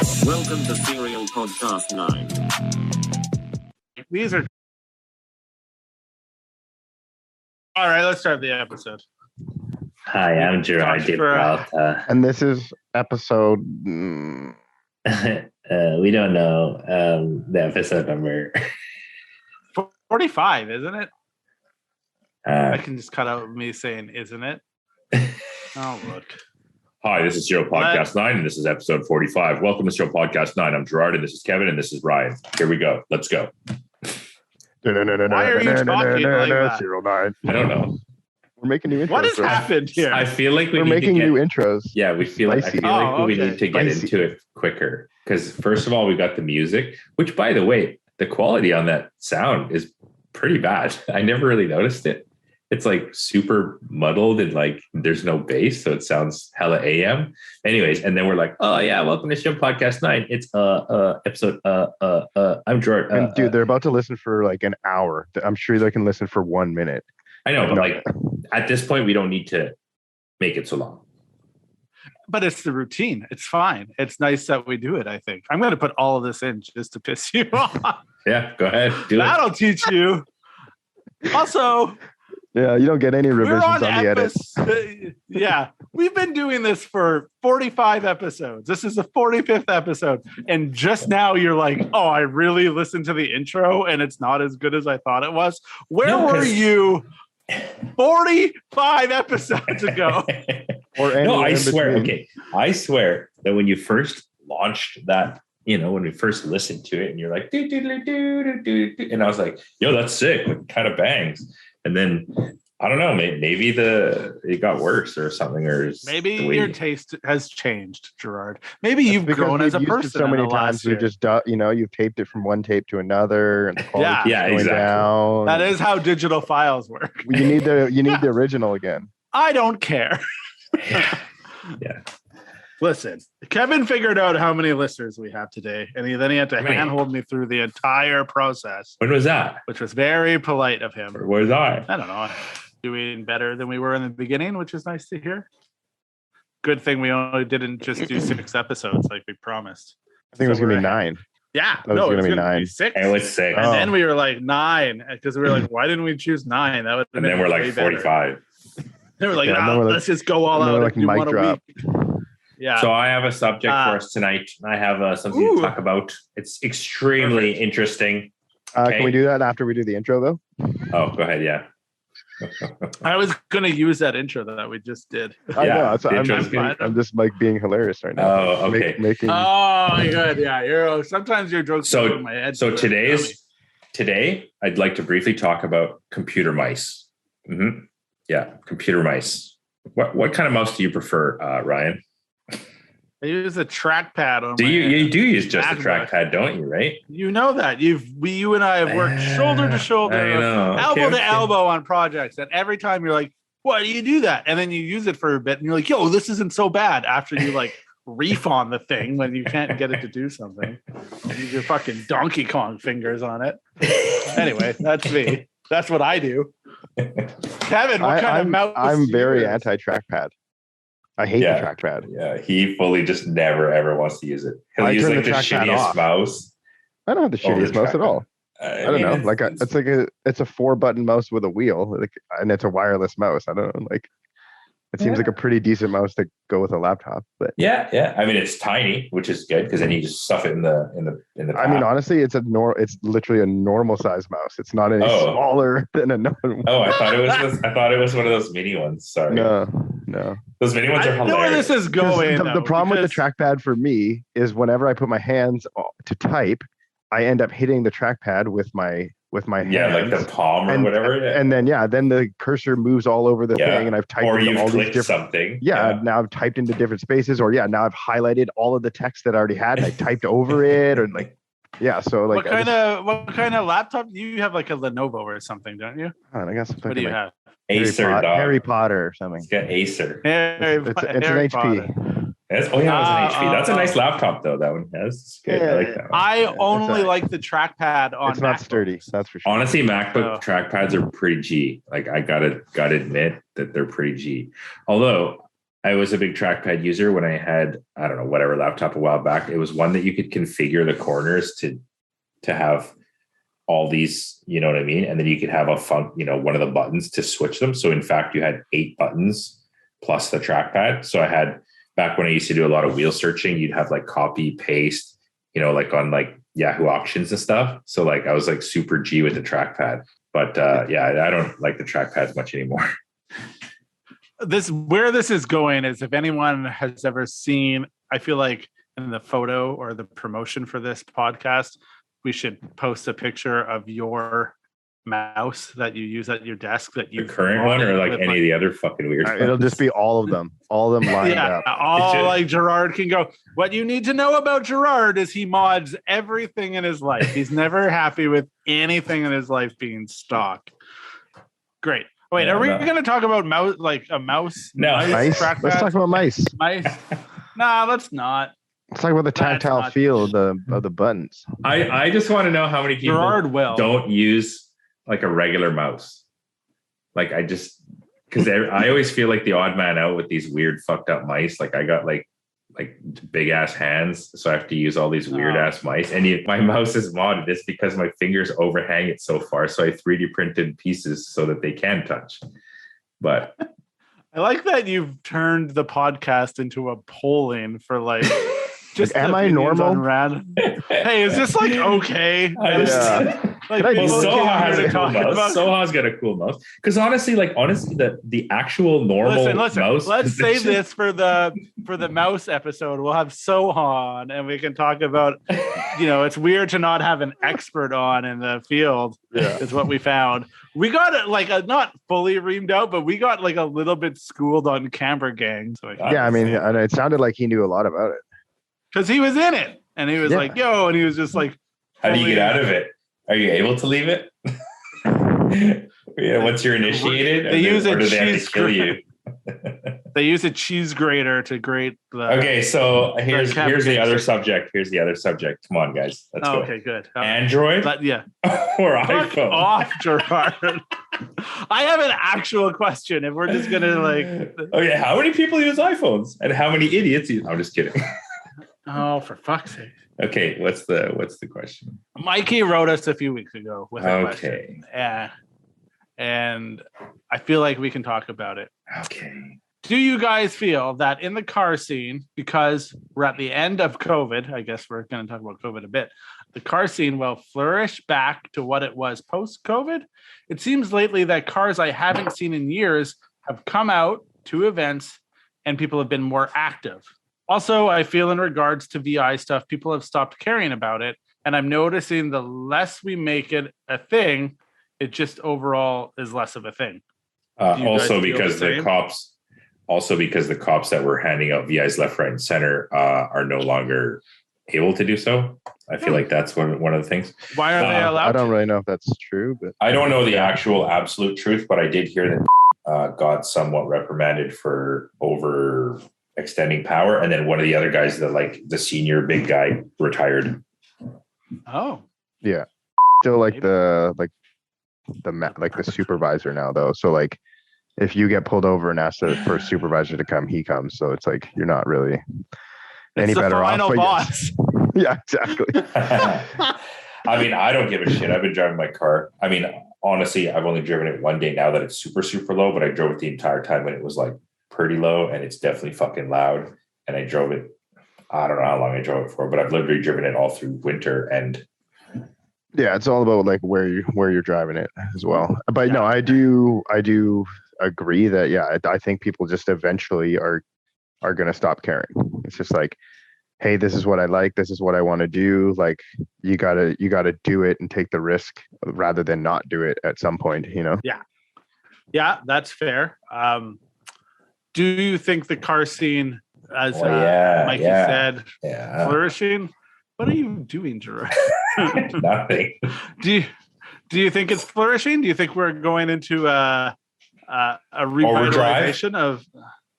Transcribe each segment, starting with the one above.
Welcome to SerialPodcastNine. These are... All right, let's start the episode. Hi, I'm Gerard. And this is episode... we don't know the episode number. 45, isn't it? I can just cut out me saying, isn't it? Oh, look. Hi, this is SerialPodcastNine, and this is episode 45. Welcome to SerialPodcastNine. I'm Gerard, and this is Kevin, and this is Ryan. Here we go. Let's go. Why are you talking like that? Serial 9. I don't know. We're making new intros. What has happened here? I feel like We're making new intros. Yeah, I feel like we need to get into it quicker. Because first of all, we got the music, which, by the way, the quality on that sound is pretty bad. I never really noticed it. It's like super muddled and like there's no bass, so it sounds hella AM. Anyways, and then we're like, oh yeah, welcome to SerialPodcastNine. It's episode I'm Gerard. And dude, they're about to listen for like an hour. I'm sure they can listen for 1 minute. I know, but like at this point, we don't need to make it so long. But it's the routine. It's fine. It's nice that we do it, I think. I'm going to put all of this in just to piss you off. Yeah, go ahead. That'll teach you. Also... Yeah, you don't get any revisions on the edit. Yeah, we've been doing this for 45 episodes. This is the 45th episode. And just now you're like, oh, I really listened to the intro and it's not as good as I thought it was. Where were you 45 episodes ago? I swear. Okay, I swear that when you first launched that, when we first listened to it and you're like, do, do, do, do, do, do, and I was like, yo, that's sick. It kind of bangs. And then I don't know, maybe it got worse or something, or maybe your taste has changed, Gerard. Maybe you've grown as a person. So many times we just, you've taped it from one tape to another, and the quality keeps going down. That is how digital files work. You need the original again. I don't care. Yeah. Listen, Kevin figured out how many listeners we have today, and then he had to handhold me through the entire process. When was that? Which was very polite of him. Where was I? I don't know. Doing better than we were in the beginning, which is nice to hear. Good thing we only didn't just do 6 episodes like we promised. I think it was going to be 9. Yeah, it was going to be 9. 6. It was 6. And then we were like 9 because we were like, why didn't we choose 9? That would. And then we're like 45. They were like, let's just go all out. Like mic drop. Yeah. So I have a subject for us tonight. I have something to talk about. It's extremely interesting. Okay. Can we do that after we do the intro, though? Oh, go ahead. Yeah. I was going to use that intro that we just did. I know. I'm just like being hilarious right now. Oh, okay. Oh, good. Yeah. Sometimes your jokes go in my head. So today, I'd like to briefly talk about computer mice. Mm-hmm. Yeah, computer mice. What kind of mouse do you prefer, Ryan? I use a trackpad on. You do use just a trackpad, don't you? Right? You know that you and I have worked shoulder to shoulder, elbow to elbow on projects, and every time you're like, "Why do you do that?" And then you use it for a bit, and you're like, "Yo, this isn't so bad." After you like reef on the thing when you can't get it to do something, use your fucking Donkey Kong fingers on it. Anyway, that's me. That's what I do. Kevin, what kind of mouse? I'm very anti-trackpad. I hate the trackpad. Yeah, he fully just never ever wants to use it. He'll use like the shittiest mouse. I don't have the shittiest mouse at all. I don't know. It's a 4-button mouse with a wheel, and it's a wireless mouse. I don't know. It seems like a pretty decent mouse to go with a laptop. But yeah. I mean, it's tiny, which is good because then you just stuff it in the. I mean, honestly, it's literally a normal size mouse. It's not any smaller than a normal. Oh, I thought it was one of those mini ones. Sorry. No. Those mini ones are hilarious. I know where this is going. The problem with the trackpad for me is whenever I put my hands to type, I end up hitting the trackpad with my hands. Yeah, like the palm or whatever. And then the cursor moves all over the thing, and I've typed into all these different something. Yeah, now I've typed into different spaces, or now I've highlighted all of the text that I already had, and I typed over it, or So what kind of laptop do you have? Like a Lenovo or something, don't you? I got something. What do you have? Acer, Harry Potter or something. It's got Acer. It's an HP. It's an HP. That's a nice laptop, though. That one has. It's good. I like that one. I only like the trackpad on. It's not sturdy. That's for sure. Honestly, MacBook trackpads are pretty G. Like I gotta admit that they're pretty G. Although I was a big trackpad user when I had, I don't know, whatever laptop a while back. It was one that you could configure the corners to have all these, you know what I mean? And then you could have one of the buttons to switch them. So in fact, you had 8 buttons plus the trackpad. So I had, back when I used to do a lot of wheel searching, you'd have like copy, paste, like on like Yahoo auctions and stuff. So like I was like super G with the trackpad. But I don't like the trackpads much anymore. Where this is going is, if anyone has ever seen, I feel like in the photo or the promotion for this podcast, we should post a picture of your mouse that you use at your desk, that you, the current one, or like any of the other fucking weird ones? It'll just be all of them lined up. All like Gerard can go. What you need to know about Gerard is he mods everything in his life. He's never happy with anything in his life being stock. Great. Wait, are we going to talk about mouse, like a mouse? No, mice. Let's talk about mice. Mice. Nah, let's not. Let's talk about the tactile feel of the buttons. I just want to know how many people don't use like a regular mouse. Like because I always feel like the odd man out with these weird fucked up mice. Like I got like big ass hands, so I have to use all these weird ass mice. And my mouse is modded. It's because my fingers overhang it so far, so I 3D printed pieces so that they can touch. But I like that you've turned the podcast into a polling for like. Just am I normal? Hey, is this like okay? Soha has a cool mouse. Soha's got a cool mouse. Because honestly, the actual normal mouse. Let's save this for the mouse episode. We'll have Soha on, and we can talk about. It's weird to not have an expert on in the field. Yeah. Is what we found. We got it like not fully reamed out, but we got like a little bit schooled on camper gang. So and it sounded like he knew a lot about it. Because he was in it, and he was like, "Yo," and he was just like, "How do you get out of it? Are you able to leave it?" Once you're initiated, they use a cheese. They have to kill you. They use a cheese grater to grate the. Okay, so here's the other subject. Here's the other subject. Come on, guys, let's go. Okay, good. Android, or iPhone? Off, Gerard. I have an actual question. If we're just gonna okay, how many people use iPhones, and how many idiots use? I'm just kidding. Oh, for fuck's sake. Okay, what's the question? Mikey wrote us a few weeks ago with a question. Yeah. And I feel like we can talk about it. Okay. Do you guys feel that in the car scene, because we're at the end of COVID, I guess we're going to talk about COVID a bit, the car scene will flourish back to what it was post-COVID? It seems lately that cars I haven't seen in years have come out to events and people have been more active. Also, I feel in regards to VI stuff, people have stopped caring about it. And I'm noticing the less we make it a thing, it just overall is less of a thing. Also because the cops that were handing out VIs left, right, and center are no longer able to do so. I feel like that's one of the things. Why are they allowed? I don't really know if that's true, but I don't know the actual absolute truth, but I did hear that got somewhat reprimanded for overextending power, and then one of the other guys, the senior big guy, retired. Oh, yeah. Still the supervisor now though. So like, if you get pulled over and ask the first supervisor to come, he comes. So it's like you're not really any better off. Final boss. Yeah, exactly. I mean, I don't give a shit. I've been driving my car. I mean, honestly, I've only driven it one day now that it's super, super low, but I drove it the entire time when it was like pretty low, and it's definitely fucking loud. And I drove it, I don't know how long I drove it for, but I've literally driven it all through winter. And yeah, it's all about like where you're driving it as well. But no, I do agree that I think people just eventually are going to stop caring. It's just like, hey, this is what I like, this is what I want to do. Like you gotta do it and take the risk rather than not do it at some point, Yeah, that's fair. Do you think the car scene, as Mikey said, flourishing? What are you doing, Gerard? Nothing. Do you think it's flourishing? Do you think we're going into a revitalization of?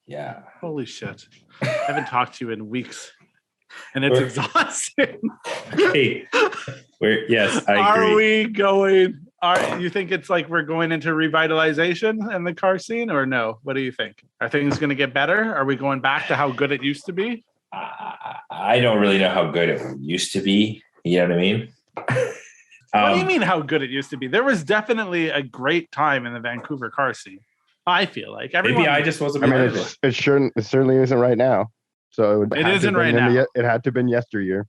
Yeah. Holy shit! I haven't talked to you in weeks, and it's exhausting. Hey, I agree. Are we going? You think it's like we're going into revitalization in the car scene, or no? What do you think? Are things going to get better? Are we going back to how good it used to be? I don't really know how good it used to be. You know what I mean? What do you mean how good it used to be? There was definitely a great time in the Vancouver car scene. I feel like everyone. Maybe I just wasn't. I mean, it certainly isn't right now. So it isn't right now. It had to have been yesteryear.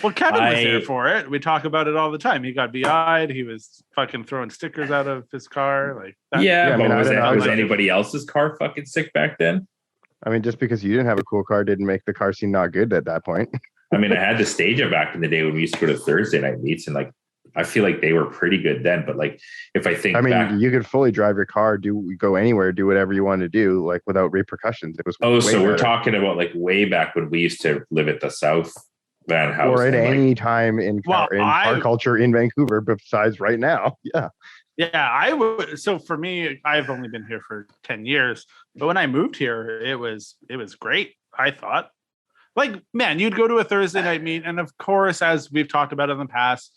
Well, Kevin was there for it. We talk about it all the time. He got VI'd. He was fucking throwing stickers out of his car. Like that. Yeah, but was anybody else's car fucking sick back then? I mean, just because you didn't have a cool car didn't make the car scene not good at that point. I mean, I had the Stadia back in the day when we used to go to Thursday night meets, and like I feel like they were pretty good then. But like, if I think, you could fully drive your car, go anywhere, do whatever you want to do, like without repercussions. It was. So we're talking about like way back when we used to live at the South Van House, or at any time in car culture in Vancouver, besides right now. Yeah. Yeah, I would. So for me, I've only been here for 10 years, but when I moved here, it was great. I thought, like, man, you'd go to a Thursday night meet, and of course, as we've talked about in the past,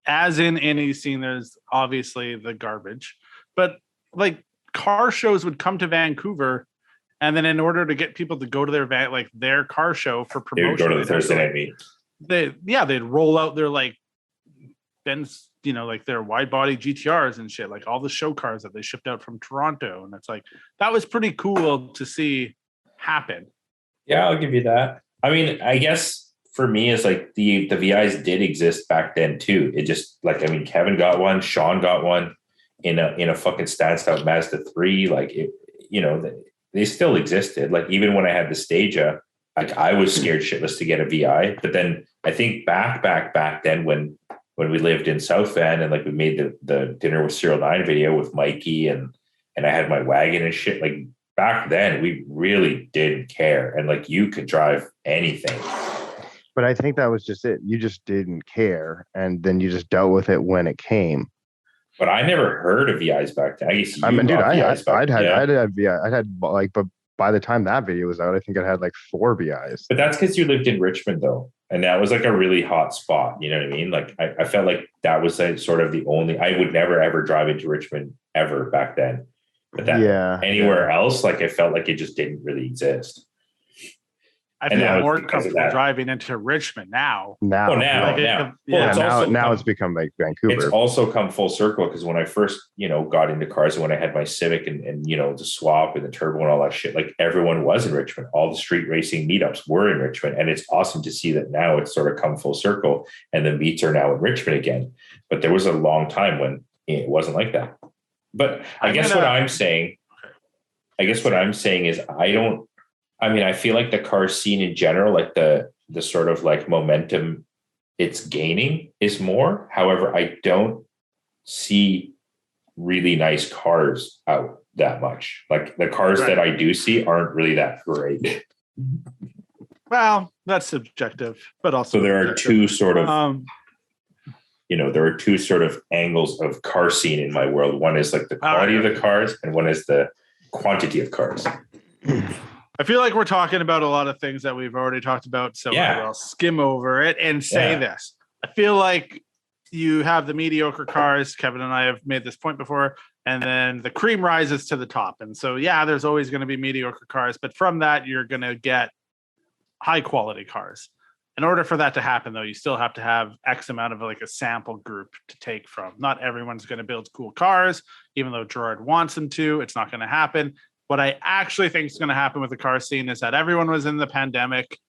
as in any scene, there's obviously the garbage, but like car shows would come to Vancouver, and then in order to get people to go to their car show for promotion, they would go to the Thursday night meet. They'd roll out their like Benz, like their wide body GTRs and shit, like all the show cars that they shipped out from Toronto. And it's like, that was pretty cool to see happen. Yeah, I'll give you that. I mean, I guess for me, it's like the VIs did exist back then too. It just like, I mean, Kevin got one, Sean got one in a fucking stanced out Mazda 3. Like it, they still existed. Like even when I had the Stagia, like I was scared shitless to get a VI. But then I think back then when we lived in South Van and like we made the dinner with SerialNine video with Mikey and I had my wagon and shit, like back then we really didn't care. And like you could drive anything. But I think that was just it. You just didn't care. And then you just dealt with it when it came. But I never heard of VIs back then. But by the time that video was out, I think I had like 4 VIs. But that's because you lived in Richmond though. And that was like a really hot spot. You know what I mean? Like I felt like that was like sort of the only, I would never ever drive into Richmond ever back then. But anywhere else, like I felt like it just didn't really exist. I feel more comfortable driving into Richmond now. Now it's become like Vancouver. It's also come full circle because when I first, got into cars and when I had my Civic and the swap and the turbo and all that shit, like everyone was in Richmond. All the street racing meetups were in Richmond. And it's awesome to see that now it's sort of come full circle and the meets are now in Richmond again. But there was a long time when it wasn't like that. But I guess what I'm saying is I feel like the car scene in general, like the sort of like momentum it's gaining is more. However, I don't see really nice cars out that much. Like the cars that I do see aren't really that great. Well, that's subjective, but also so there are two sort of there are two sort of angles of car scene in my world. One is like the quality of the cars, and one is the quantity of cars. I feel like we're talking about a lot of things that we've already talked about, so I'll skim over it and say this. I feel like you have the mediocre cars. Kevin and I have made this point before, and then the cream rises to the top. And so, there's always going to be mediocre cars, but from that, you're going to get high quality cars. In order for that to happen, though, you still have to have X amount of like a sample group to take from. Not everyone's going to build cool cars, even though Gerard wants them to. It's not going to happen. What I actually think is going to happen with the car scene is that everyone was in the pandemic.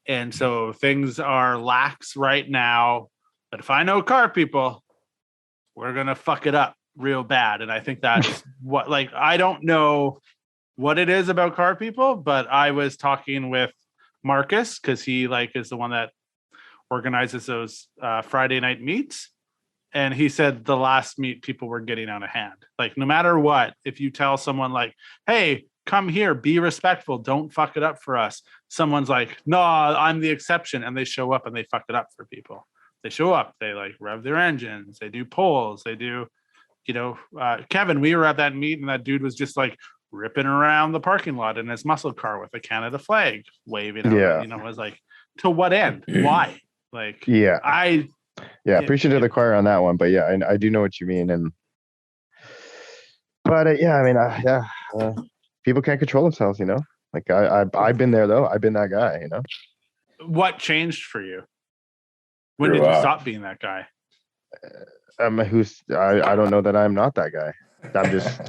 And so things are lax right now. But if I know car people, we're going to fuck it up real bad. And I think that's I don't know what it is about car people, but I was talking with Marcus because he is the one that organizes those Friday night meets. And he said the last meet people were getting out of hand. Like no matter what, if you tell someone like, hey, come here, be respectful, don't fuck it up for us. Someone's like, no, I'm the exception. And they show up and they fuck it up for people. They show up, they rev their engines, they do polls, they do, Kevin, we were at that meet and that dude was just ripping around the parking lot in his muscle car with a Canada flag waving. It was like, to what end? Why? Yeah, preaching to the choir on that one, but yeah, I do know what you mean, people can't control themselves, Like I've been there though. I've been that guy, What changed for you? When did you stop being that guy? I don't know that I'm not that guy. I'm just.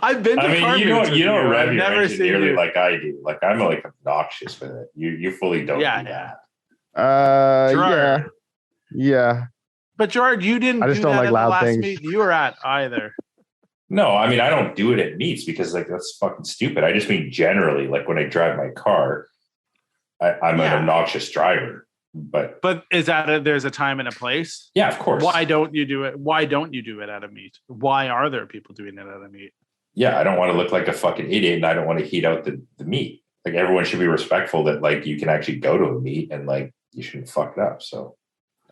I've been. You don't rev your engine nearly like I do. Like I'm like obnoxious with it. You fully don't do that. Gerard. Yeah. But Gerard, you didn't. I just don't like loud things. Meet you were at either. No, I mean I don't do it at meets because like that's fucking stupid. I just mean generally, like when I drive my car, I'm an obnoxious driver. But is that there's a time and a place? Yeah, of course. Why don't you do it? Why don't you do it at a meet? Why are there people doing it at a meet? Yeah, I don't want to look like a fucking idiot, and I don't want to heat out the meet. Like everyone should be respectful that like you can actually go to a meet and like you shouldn't fuck it up. So,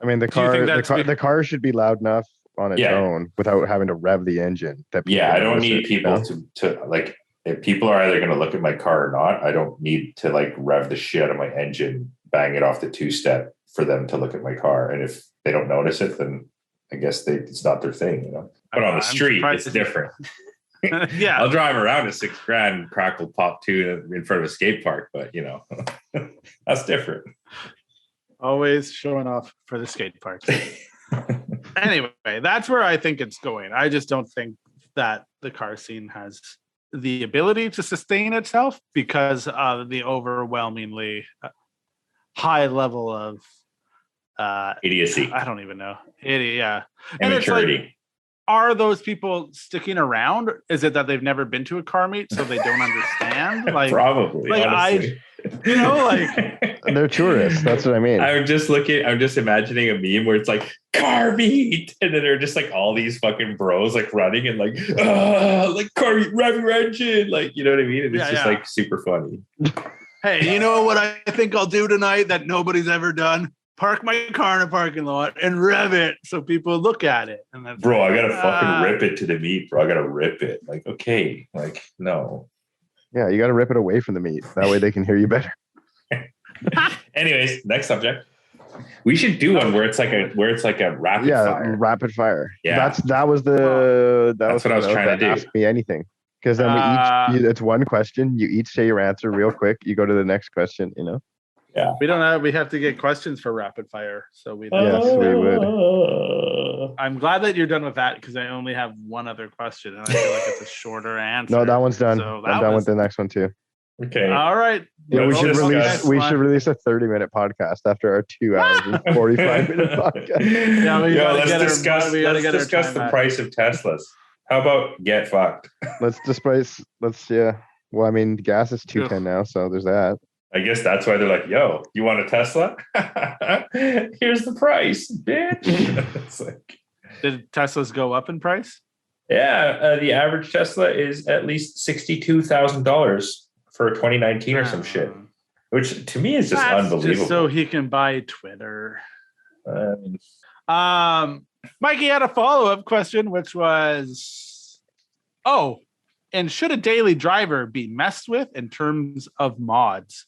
I mean, the car should be loud enough on its own without having to rev the engine. I don't need people to like. If people are either going to look at my car or not, I don't need to like rev the shit out of my engine, bang it off the two-step for them to look at my car. And if they don't notice it, then I guess it's not their thing, But on the street, it's different. Yeah, I'll drive around a $6,000 crackle pop two in front of a skate park, but that's different. Always showing off for the skate park. Anyway, that's where I think it's going. I just don't think that the car scene has the ability to sustain itself because of the overwhelmingly high level of idiocy. I don't even know. Yeah. Immaturity. Are those people sticking around? Is it that they've never been to a car meet, so they don't understand? Like probably. Like honestly. They're tourists. That's what I mean. I'm just imagining a meme where it's like car meet, and then they're just like all these fucking bros like running and like car meet, rev your engine, like you know what I mean? And it's just like super funny. Hey, you know what I think I'll do tonight that nobody's ever done? Park my car in a parking lot and rev it so people look at it. And that's bro, I gotta fucking rip it to the meet, bro. I gotta rip it. Like, okay, like no. Yeah, you gotta rip it away from the meet. That way they can hear you better. Anyways, next subject. We should do one where it's like a rapid fire. Rapid fire. Yeah, that was what I was trying to do. Ask me anything. Because then it's one question. You each say your answer real quick. You go to the next question. Yeah. We have to get questions for rapid fire. So we would. I'm glad that you're done with that because I only have one other question and I feel like it's a shorter answer. No, that one's done. So I'm done with the next one too. Okay. All right. Yeah, we should release a 30-minute podcast after our 2 hours and 45-minute podcast. Yeah, let's discuss the price of Teslas. How about get fucked? Well, I mean, gas is $2.10 now, so there's that. I guess that's why they're like, yo, you want a Tesla? Here's the price, bitch. It's like, did Teslas go up in price? Yeah, the average Tesla is at least $62,000 for 2019 or some shit, which to me is just unbelievable. Just so he can buy Twitter. Mikey had a follow-up question, which was, and should a daily driver be messed with in terms of mods?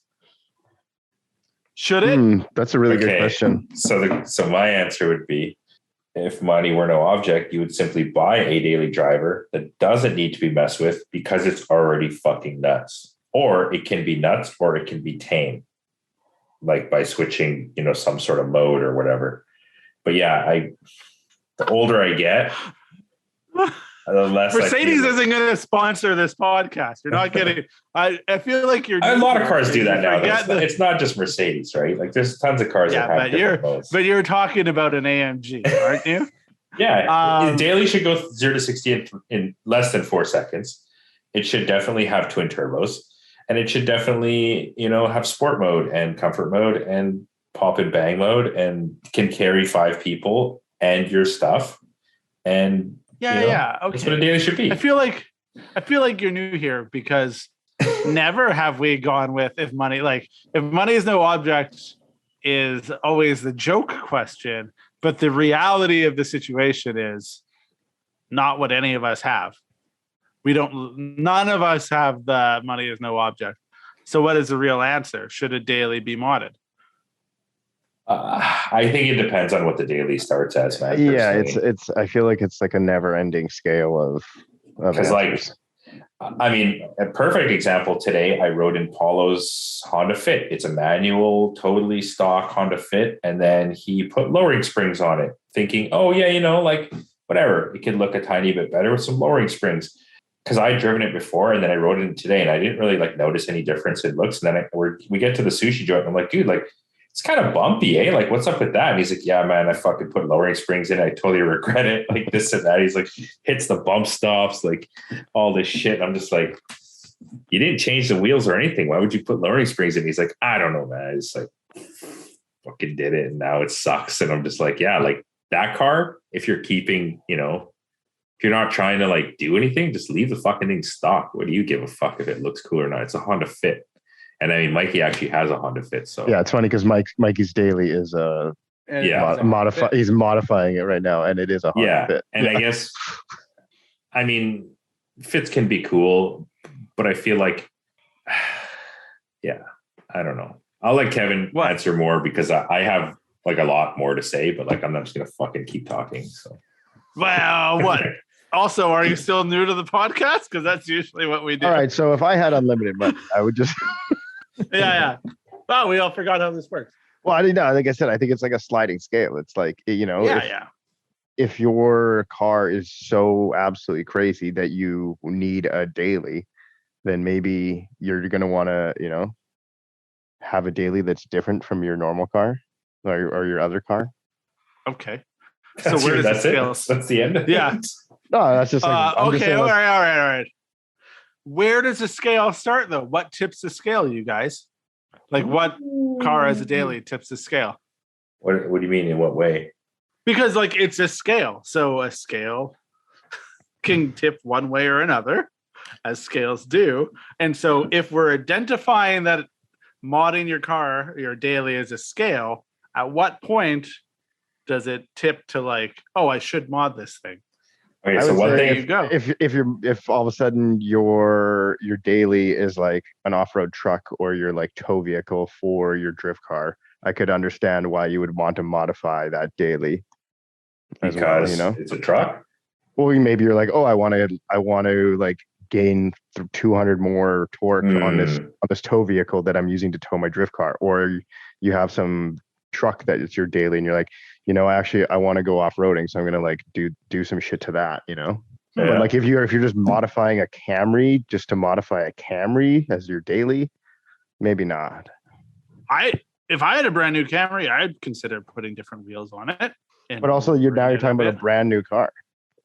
Should it? That's a really good question. So my answer would be, if money were no object, you would simply buy a daily driver that doesn't need to be messed with because it's already fucking nuts. Or it can be nuts or it can be tame, like by switching, some sort of mode or whatever. But yeah, the older I get, the less Mercedes isn't going to sponsor this podcast. You're not kidding. I feel like you're. A lot of cars do that now. It's not just Mercedes, right? Like there's tons of cars that have different modes. But you're talking about an AMG, aren't you? Yeah. Daily should go 0 to 60 in less than 4 seconds. It should definitely have twin turbos. And it should definitely, have sport mode and comfort mode and pop and bang mode and can carry 5 people and your stuff. And okay. That's what a daily should be. I feel like you're new here because never have we gone with if money is no object is always the joke question, but the reality of the situation is not what any of us have. None of us have the money is no object. So what is the real answer? Should a daily be modded? I think it depends on what the daily starts as, man. Yeah, personally. it's. I feel like it's like a never-ending scale of Because answers. I mean, a perfect example today, I rode in Paulo's Honda Fit. It's a manual, totally stock Honda Fit. And then he put lowering springs on it, thinking, oh, yeah, like whatever. It could look a tiny bit better with some lowering springs. Because I had driven it before and then I rode it today and I didn't really like notice any difference in looks. And then we get to the sushi joint and I'm like, dude, like, it's kind of bumpy, eh? Like, what's up with that? And he's like, yeah, man, I fucking put lowering springs in. I totally regret it. Like this and that. He's like, hits the bump stops, like all this shit. I'm just like, you didn't change the wheels or anything. Why would you put lowering springs in? He's like, I don't know, man. I just like fucking did it. And now it sucks. And I'm just like, yeah, like that car, if you're keeping, if you're not trying to like do anything, just leave the fucking thing stock. What do you give a fuck if it looks cool or not? It's a Honda Fit. And I mean, Mikey actually has a Honda Fit. So yeah, it's funny because Mikey's daily is he's modifying it right now, and it is a Honda Fit. And I guess, I mean, fits can be cool, but I feel like, I don't know. I'll let Kevin answer more because I have like a lot more to say, but like I'm not just gonna fucking keep talking. So, well, what? Also, are you still new to the podcast? Because that's usually what we do. All right, so if I had unlimited money, I would just. Yeah. Oh, we all forgot how this works. Well, I didn't know. Like I said, I think it's like a sliding scale. It's like, if your car is so absolutely crazy that you need a daily, then maybe you're going to want to, have a daily that's different from your normal car or your other car. Okay. So where does the scale? That's the end. Yeah. No, that's just like, okay. All right. Where does the scale start, though? What tips the scale, you guys? Like, what car as a daily tips the scale? What do you mean? In what way? Because, like, it's a scale. So a scale can tip one way or another, as scales do. And so if we're identifying that modding your car, your daily, as a scale, at what point does it tip to, like, oh, I should mod this thing? Okay, so one thing, if all of a sudden your daily is like an off-road truck or your like tow vehicle for your drift car, I could understand why you would want to modify that daily. Because it's a truck. Well, maybe you're like, oh, I want to like gain 200 more torque on this tow vehicle that I'm using to tow my drift car, or you have some truck that it's your daily and you're like, actually I want to go off-roading, so I'm gonna like do some shit to that, But like if you're just modifying a Camry just to modify a Camry as your daily, maybe not. If I had a brand new Camry, I'd consider putting different wheels on it. But also you're talking about a brand new car.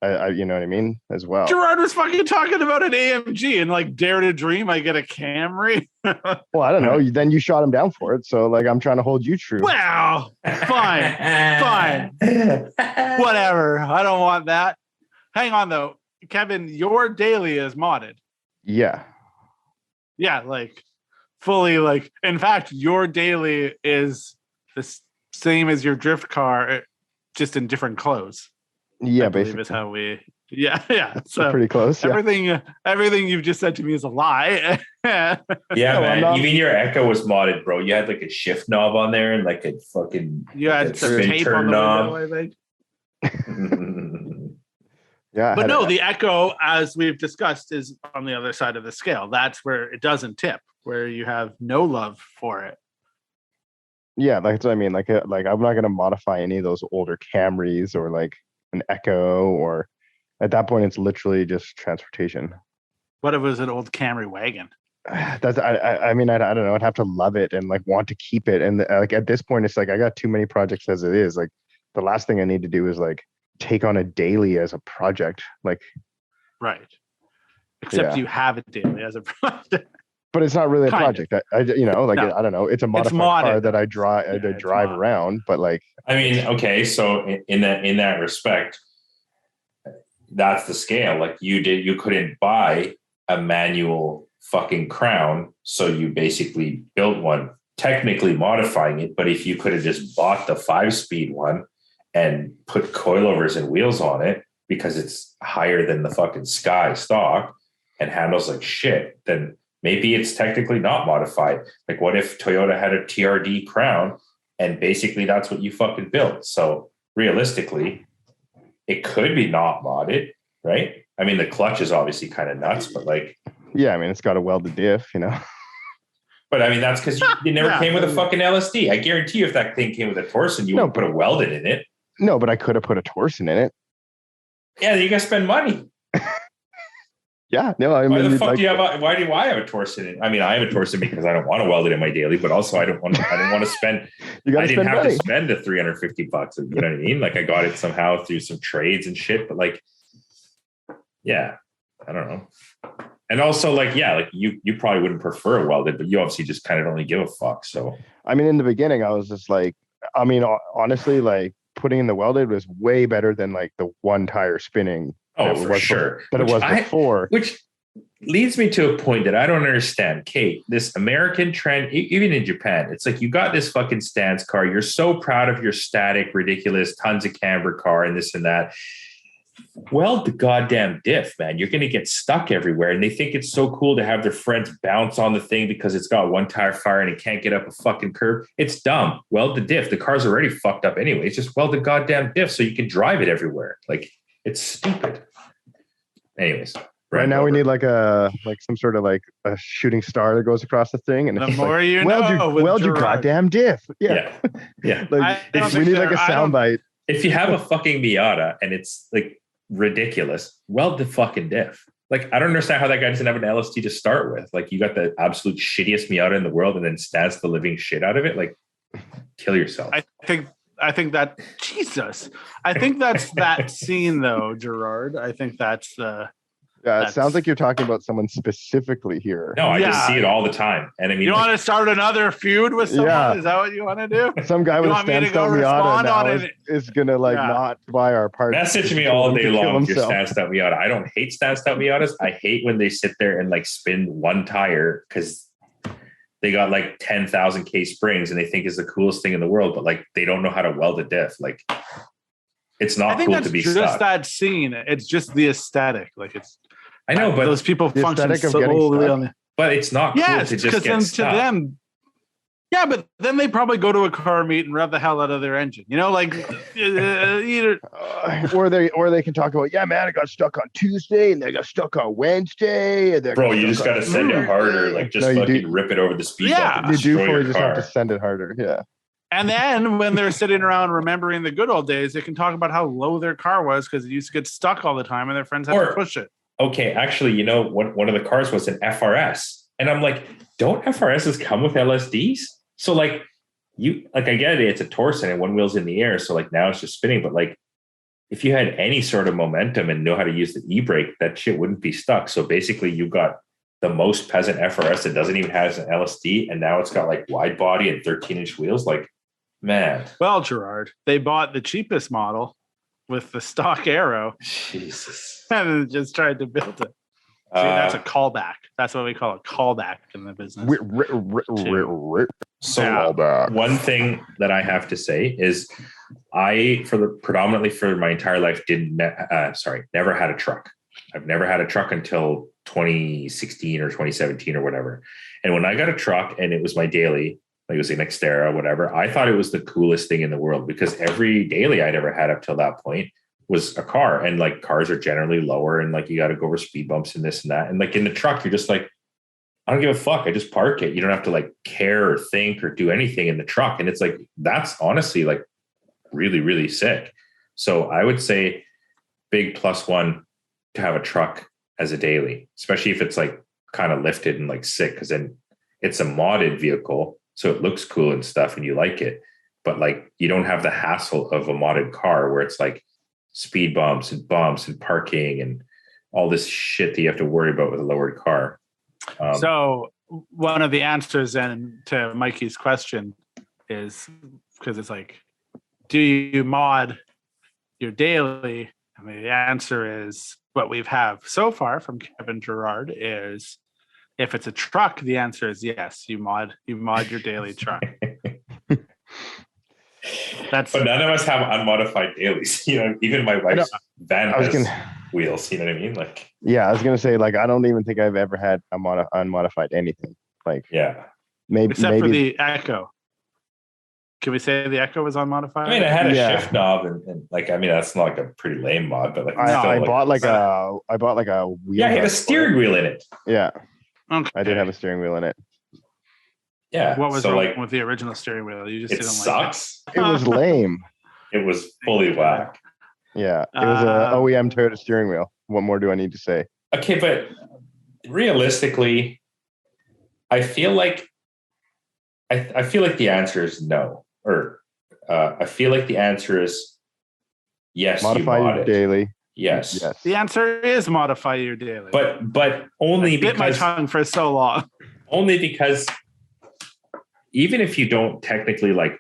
You know what I mean, as well. Gerard was fucking talking about an AMG and like Dare to Dream. I get a Camry. Well, I don't know. Then you shot him down for it. So like, I'm trying to hold you true. Wow. Fine. Whatever. I don't want that. Hang on though, Kevin. Your daily is modded. Yeah. Yeah, like fully. Like, in fact, your daily is the same as your drift car, just in different clothes. Yeah, basically is how we. Yeah. So pretty close. Yeah. Everything you've just said to me is a lie. Yeah, man. Even your Echo was modded, bro. You had like a shift knob on there and like a fucking. You had some tape on the window, I think. Yeah, but no, the Echo, as we've discussed, is on the other side of the scale. That's where it doesn't tip, where you have no love for it. Yeah, that's what I mean. Like I'm not going to modify any of those older Camrys or like an Echo, or at that point it's literally just transportation. What if it was an old Camry wagon? That's I mean I don't know. I'd have to love it and like want to keep it. And like at this point, it's like I got too many projects as it is. Like the last thing I need to do is like take on a daily as a project. Like right. Except you have a daily as a project. But it's not really a project. I don't know. It's a modified car that I drive around. But like, I mean, okay. So in that respect, that's the scale. Like you couldn't buy a manual fucking Crown, so you basically built one, technically modifying it. But if you could have just bought the 5-speed one and put coilovers and wheels on it because it's higher than the fucking Sky stock and handles like shit, then maybe it's technically not modified. Like, what if Toyota had a TRD Crown And basically that's what you fucking built. So realistically, it could be not modded, right? I mean, the clutch is obviously kind of nuts, but like, yeah, I mean, it's got a welded diff, you know. But I mean, that's because you never came with a fucking LSD. I guarantee you, if that thing came with a Torsen, you would put a welded in it. No, but I could have put a Torsen in it. Yeah, you got to spend money. Yeah, no, I mean, why the fuck do you have? Why do I have a Torsen in? I mean, I have a Torsen because I don't want to weld it in my daily, but also I don't want to spend. I didn't have to spend the $350. You know what I mean? Like I got it somehow through some trades and shit. But like, yeah, I don't know. And also, like, yeah, like you probably wouldn't prefer a welded, but you obviously just kind of don't really give a fuck. So, I mean, in the beginning, I was just like, I mean, honestly, like putting in the welded was way better than like the one tire spinning. Oh, for sure. That it was before. Which leads me to a point that I don't understand. Kate, this American trend, even in Japan, it's like you got this fucking stance car. You're so proud of your static, ridiculous, tons of camber car and this and that. Weld the goddamn diff, man. You're going to get stuck everywhere. And they think it's so cool to have their friends bounce on the thing because it's got one tire fire and it can't get up a fucking curb. It's dumb. Weld the diff. The car's already fucked up anyway. It's just weld the goddamn diff so you can drive it everywhere. Like, it's stupid. Anyways. Right now we need like some sort of like a shooting star that goes across the thing. And the more like, you know, weld your goddamn diff. Yeah. Like, we need like a soundbite. If you have a fucking Miata and it's like ridiculous, weld the fucking diff. Like, I don't understand how that guy doesn't have an LST to start with. Like, you got the absolute shittiest Miata in the world and then stats the living shit out of it. Like, kill yourself. I think that Jesus. I think that's that scene though, Gerard. I think that's the. Yeah, it sounds like you're talking about someone specifically here. No, I just see it all the time. And I mean, you want to start another feud with someone? Yeah. Is that what you want to do? Some guy with a standstill Miata now is gonna like not buy our parts. Message me all day long with your standstill Miata. I don't hate standstill Miatas. I hate when they sit there and like spin one tire because they got like 10,000 K springs and they think is the coolest thing in the world, but like they don't know how to weld a diff. Like, it's not cool to be stuck. Just that scene. It's just the aesthetic. Like it's. I know, but those people function solely on the. But it's not cool to just get stuck. To them. Yeah, but then they probably go to a car meet and rev the hell out of their engine. You know, like either. Or they can talk about, yeah, man, I got stuck on Tuesday and I got stuck on Wednesday. And bro, you just got to send it harder. Like just fucking rip it over the speed bump. You do fully just have to send it harder. Yeah. And then when they're sitting around remembering the good old days, they can talk about how low their car was because it used to get stuck all the time and their friends had to push it. Okay, actually, you know, one of the cars was an FRS. And I'm like, don't FRSs come with LSDs? So like I get it, it's a Torsen and one wheel's in the air. So like now it's just spinning. But like if you had any sort of momentum and know how to use the e-brake, that shit wouldn't be stuck. So basically you've got the most peasant FRS that doesn't even have an LSD. And now it's got like wide body and 13-inch wheels. Like, man. Well, Gerard, they bought the cheapest model with the stock Aero. Jesus. And just tried to build it. See, that's a callback. That's what we call a callback in the business. One thing that I have to say is predominantly for my entire life never had a truck. I've never had a truck until 2016 or 2017 or whatever. And when I got a truck and it was my daily, like it was an Xterra, whatever, I thought it was the coolest thing in the world because every daily I'd ever had up till that point was a car, and like cars are generally lower and like you got to go over speed bumps and this and that. And like in the truck, you're just like, I don't give a fuck. I just park it. You don't have to like care or think or do anything in the truck. And it's like, that's honestly like really, really sick. So I would say big +1 to have a truck as a daily, especially if it's like kind of lifted and like sick. Cause then it's a modded vehicle. So it looks cool and stuff and you like it, but like you don't have the hassle of a modded car where it's like speed bumps and parking and all this shit that you have to worry about with a lowered car. So one of the answers then to Mikey's question is, because it's like, do you mod your daily? I mean, the answer is what we've have so far from Kevin Gerard is, if it's a truck, the answer is yes. You mod your daily truck. But none of us have unmodified dailies. You know, even my wife's van has wheels. You know what I mean? Like, yeah, I was gonna say, like, I don't even think I've ever had unmodified anything. Like, yeah, except for the Echo. Can we say the Echo was unmodified? I mean, I had a shift knob, and like, I mean, that's not like a pretty lame mod, but like, I bought like a wheel. Yeah, it had a steering wheel in it. Yeah, okay. I did have a steering wheel in it. Yeah. What was wrong with the original steering wheel? You just it didn't sucks. like it. It was lame. It was fully whack. Yeah, it was a OEM Toyota steering wheel. What more do I need to say? Okay, but realistically, I feel like the answer is no, or I feel like the answer is yes. Modify you mod your it. daily. Yes. The answer is modify your daily. But only because bit my tongue for so long. Only because even if you don't technically like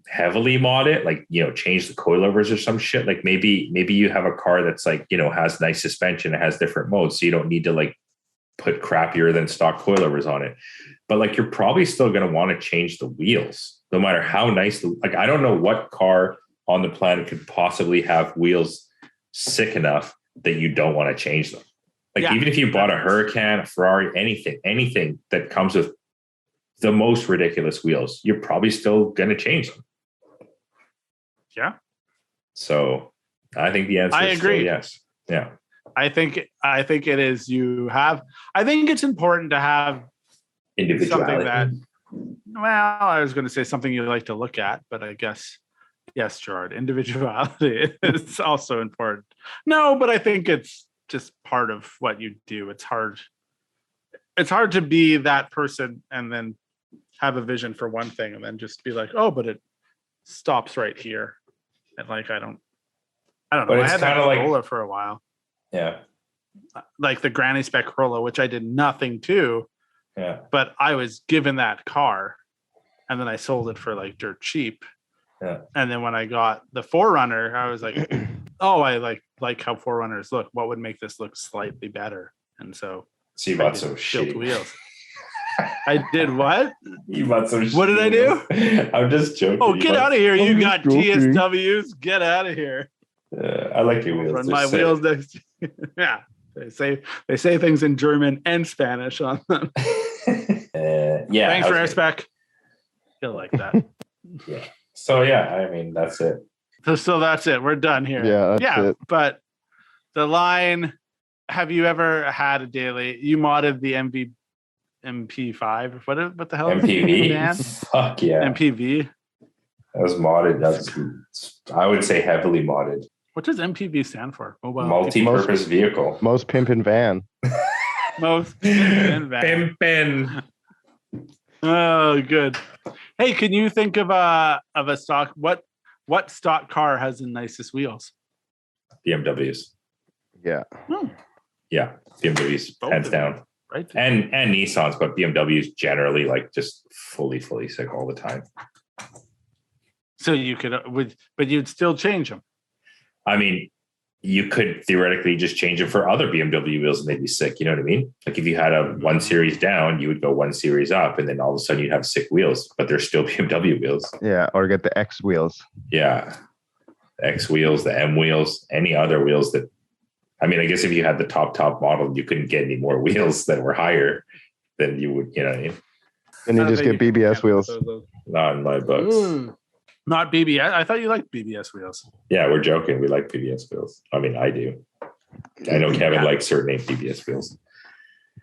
heavily mod it, like, you know, change the coilovers or some shit, like maybe you have a car that's like, you know, has nice suspension, it has different modes, so you don't need to like put crappier than stock coilovers on it. But like, you're probably still going to want to change the wheels, no matter how nice like, I don't know what car on the planet could possibly have wheels sick enough that you don't want to change them. Like, even if you bought a Huracan, a Ferrari, anything that comes with the most ridiculous wheels, you're probably still going to change them. Yeah. So I think the answer is still yes. Yeah. I think it is. I think it's important to have individuality. Something that, I was going to say something you like to look at, but I guess, yes, Gerard, individuality is also important. No, but I think it's just part of what you do. It's hard to be that person and then have a vision for one thing and then just be like, oh, but it stops right here. And like, I don't know. But I had that Corolla for a while. Yeah. Like the granny spec Corolla, which I did nothing to. Yeah. But I was given that car and then I sold it for like dirt cheap. Yeah. And then when I got the 4Runner, I was like, oh, I like how 4Runners look. What would make this look slightly better? And so you bought some shitty wheels. I did what? You bought some What did I do? I'm just joking. Oh, get out of here. You got TSWs. Get out of here. I like your wheels. Run my wheels next. Yeah. They say things in German and Spanish on them. Yeah. Thanks for spec. Feel like that. Yeah. So yeah, I mean, that's it. So that's it. We're done here. Yeah. That's it. But the line. Have you ever had a daily? You modded the MP5. What the hell? MPV. Man? Fuck yeah. MPV. That was modded. I would say heavily modded. What does MPV stand for? Multi-purpose vehicle. Most pimpin' van. Most pimpin' van. Pimpin'. Oh, good. Hey, can you think of a stock? What stock car has the nicest wheels? BMWs. Yeah. Yeah, BMWs, hands down. Right. And Nissans, but BMWs generally like just fully sick all the time. So you could, but you'd still change them. I mean, you could theoretically just change them for other BMW wheels and they'd be sick. You know what I mean? Like if you had a 1 series down, you would go 1 series up and then all of a sudden you'd have sick wheels, but they're still BMW wheels. Yeah. Or get the X wheels. Yeah. The X wheels, the M wheels, any other wheels that, I mean, I guess if you had the top model, you couldn't get any more wheels that were higher than you would, you know what I mean? And you just get BBS wheels. Not in my books. Not BBS. I thought you liked BBS wheels. Yeah, we're joking. We like BBS wheels. I mean, I do. I know Kevin likes certain BBS wheels.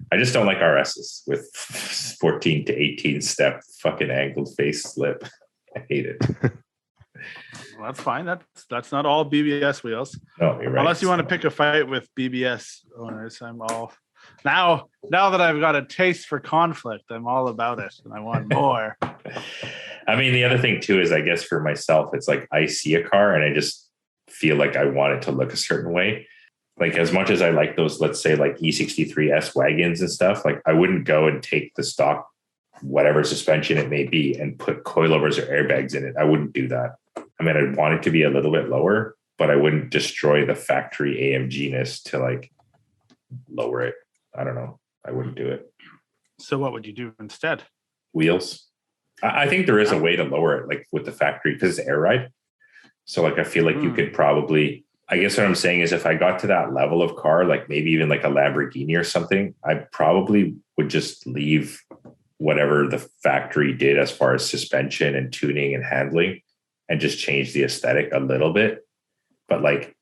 I just don't like RSs with 14 to 18 step fucking angled face slip. I hate it. Well, that's fine. That's not all BBS wheels. No, you're right. Unless you want to pick a fight with BBS owners, I'm all now that I've got a taste for conflict, I'm all about it and I want more. I mean, the other thing too is I guess for myself, it's like I see a car and I just feel like I want it to look a certain way. Like as much as I like those, let's say like E63S wagons and stuff, like I wouldn't go and take the stock, whatever suspension it may be, and put coilovers or airbags in it. I wouldn't do that. I mean, I'd want it to be a little bit lower, but I wouldn't destroy the factory AMG-ness to like lower it. I don't know. I wouldn't do it. So what would you do instead? Wheels. I think there is a way to lower it, like with the factory, because it's air ride. So like, I feel like you could probably, I guess what I'm saying is if I got to that level of car, like maybe even like a Lamborghini or something, I probably would just leave whatever the factory did as far as suspension and tuning and handling, and just change the aesthetic a little bit. But like,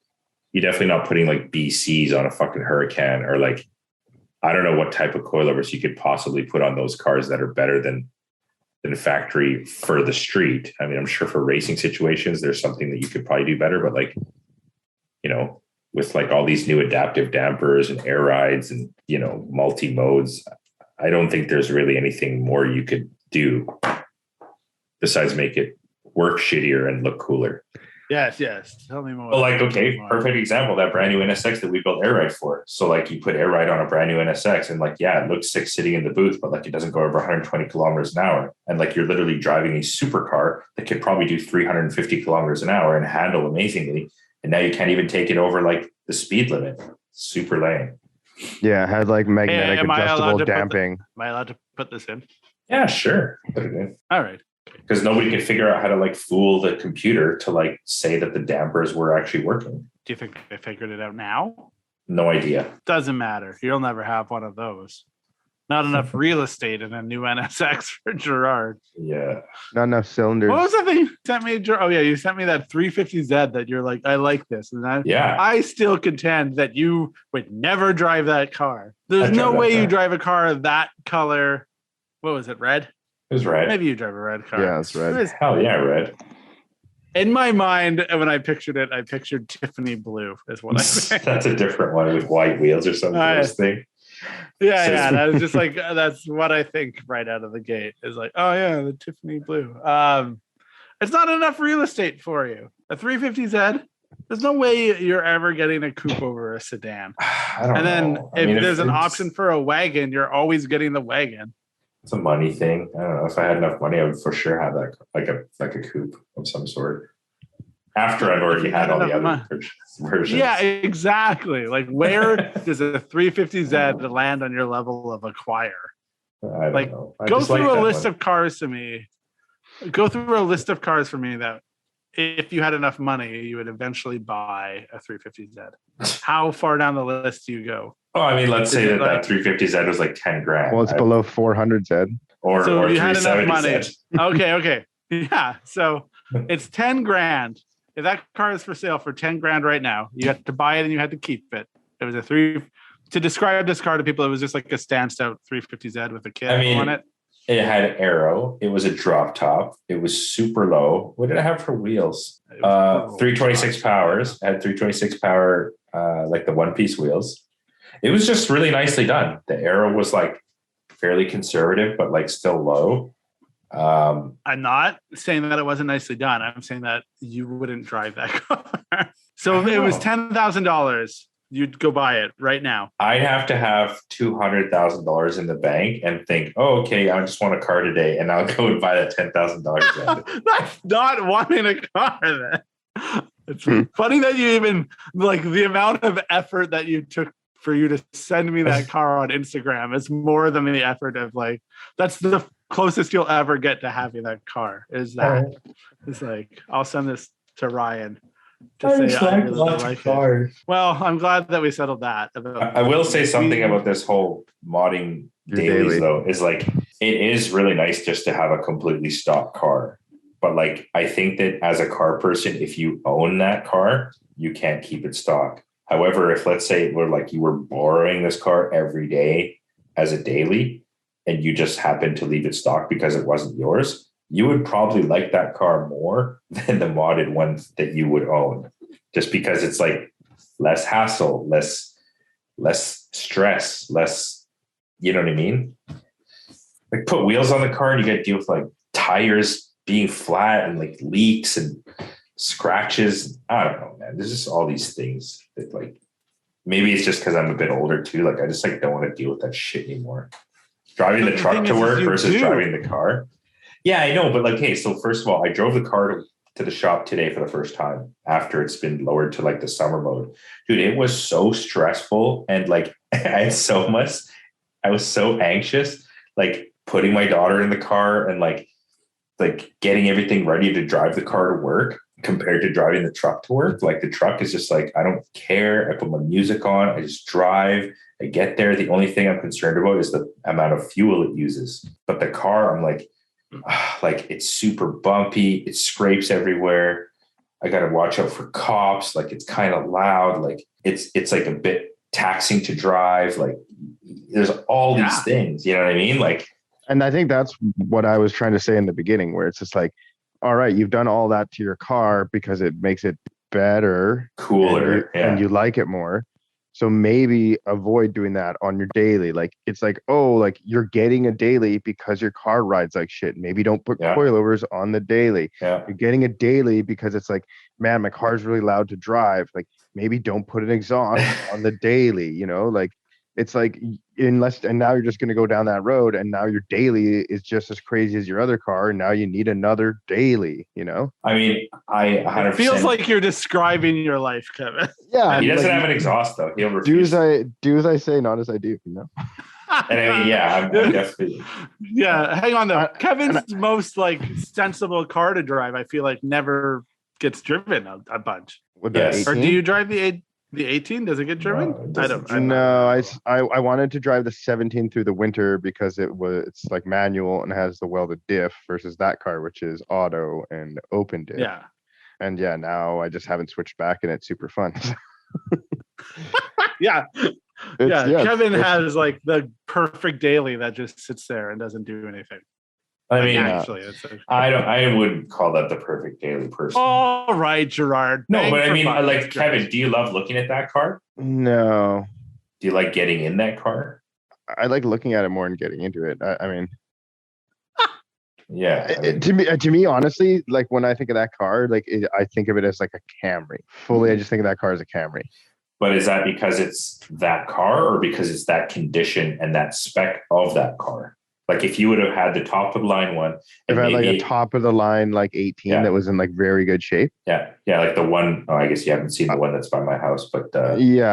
you're definitely not putting like BCs on a fucking Huracan, or like, I don't know what type of coilovers you could possibly put on those cars that are better than factory for the street. I mean, I'm sure for racing situations, there's something that you could probably do better, but like, you know, with like all these new adaptive dampers and air rides and, you know, multi modes, I don't think there's really anything more you could do besides make it work shittier and look cooler. Yes. Tell me more. Well, like, okay, perfect example, that brand new NSX that we built air ride for. So like, you put air ride on a brand new NSX and like, yeah, it looks sick sitting in the booth, but like, it doesn't go over 120 kilometers an hour. And like, you're literally driving a supercar that could probably do 350 kilometers an hour and handle amazingly. And now you can't even take it over like the speed limit. Super lame. Yeah, it had like magnetic adjustable damping. Am I allowed to put this in? Yeah, sure. Put it in. All right. Because nobody could figure out how to like fool the computer to like say that the dampers were actually working. Do you think they figured it out now? No idea. Doesn't matter. You'll never have one of those. Not enough real estate in a new NSX for Gerard. Yeah. Not enough cylinders. What was the thing you sent me? Oh yeah, you sent me that 350Z that you're like, I like this. And I still contend that you would never drive that car. There's no way you drive a car of that color. What was it, red? It was red. Maybe you drive a red car. Yeah, it's red. Hell yeah, red. In my mind, when I pictured it, I pictured Tiffany blue is what I think. That's a different one with white wheels or something. Thing. Yeah. That was just like, that's what I think right out of the gate is like, oh yeah, the Tiffany blue. It's not enough real estate for you. A 350Z, there's no way you're ever getting a coupe over a sedan. I don't know. Then if there's an option for a wagon, you're always getting the wagon. It's a money thing. I don't know. If I had enough money, I would for sure have that, like a coupe of some sort. After I've already had all the other versions. Yeah, exactly. Like, where does a 350Z land on your level of acquire? I don't know. Go through a list of cars to me. Go through a list of cars for me that, if you had enough money, you would eventually buy a 350Z. How far down the list do you go? Oh, I mean, let's say that 350Z was like 10 grand. Well, it's below 400Z. Or you had enough money. money. Okay. Yeah. So it's 10 grand. If that car is for sale for 10 grand right now, you had to buy it and you had to keep it. It was to describe this car to people, it was just like a stanced out 350Z with a kit on it. It had an aero. It was a drop top. It was super low. What did I have for wheels? 326 powers. I had 326 power, like the one-piece wheels. It was just really nicely done. The aero was like fairly conservative, but like still low. I'm not saying that it wasn't nicely done. I'm saying that you wouldn't drive that car. So if it was $10,000, you'd go buy it right now. I'd have to have $200,000 in the bank and think, oh, okay, I just want a car today, and I'll go and buy that $10,000. That's not wanting a car then. It's funny that you even, like, the amount of effort that you took for you to send me that car on Instagram is more than the effort of, like, that's the closest you'll ever get to having that car is that. It's like, I'll send this to Ryan. To say I really like it. Well, I'm glad that we settled that. I will say something about this whole modding dailies, though, is like, it is really nice just to have a completely stock car. But like, I think that as a car person, if you own that car, you can't keep it stock. However, if let's say you were borrowing this car every day as a daily, and you just happened to leave it stock because it wasn't yours, you would probably like that car more than the modded ones that you would own, just because it's like less hassle, less stress, less, you know what I mean? Like, put wheels on the car and you got to deal with like tires being flat and like leaks and scratches. I don't know, man. There's just all these things that, like, maybe it's just because I'm a bit older too. Like, I just like don't want to deal with that shit anymore. Driving the truck to work versus driving the car. Yeah, I know. But like, hey, so first of all, I drove the car to the shop today for the first time after it's been lowered to like the summer mode. Dude, it was so stressful. And like, I was so anxious, like putting my daughter in the car and like getting everything ready to drive the car to work. compared to driving the truck to work. Like the truck is just like, I don't care. I put my music on. I just drive. I get there. The only thing I'm concerned about is the amount of fuel it uses. But the car, I'm like it's super bumpy. It scrapes everywhere. I got to watch out for cops. Like it's kind of loud. Like it's like a bit taxing to drive. Like there's all these things, you know what I mean? Like, and I think that's what I was trying to say in the beginning, where it's just like, all right, you've done all that to your car because it makes it better, cooler, and you like it more. So maybe avoid doing that on your daily. Like it's like, oh, like you're getting a daily because your car rides like shit. Maybe don't put coilovers on the daily. Yeah. You're getting a daily because it's like, man, my car's really loud to drive. Like maybe don't put an exhaust on the daily, you know, like it's like and now you're just going to go down that road, and now your daily is just as crazy as your other car, and now you need another daily, you know? I mean, I 100%. It feels like you're describing your life, Kevin. Yeah. He doesn't have an exhaust though. He'll refuse. Do as I say, not as I do, you know? And I mean, I'm definitely. Yeah, hang on though. Kevin's most like sensible car to drive, I feel like, never gets driven a bunch. Yes. Or do you drive the 18? Does it get driven? No, I don't. No, I wanted to drive the 17 through the winter because it's like manual and has the welded diff versus that car, which is auto and open diff. Yeah. And now I just haven't switched back, and it's super fun. Yeah. Kevin has like the perfect daily that just sits there and doesn't do anything. I mean, actually, I wouldn't call that the perfect daily person. All right, Gerard. No, but I mean, like Kevin, do you love looking at that car? No. Do you like getting in that car? I like looking at it more and getting into it. I mean, yeah. To me, honestly, like when I think of that car, like I think of it as like a Camry. Fully, I just think of that car as a Camry. But is that because it's that car, or because it's that condition and that spec of that car? Like if you would have had the top of the line one, if I had like a top of the line like 18 that was in like very good shape. Yeah, like the one. Oh, I guess you haven't seen the one that's by my house, but they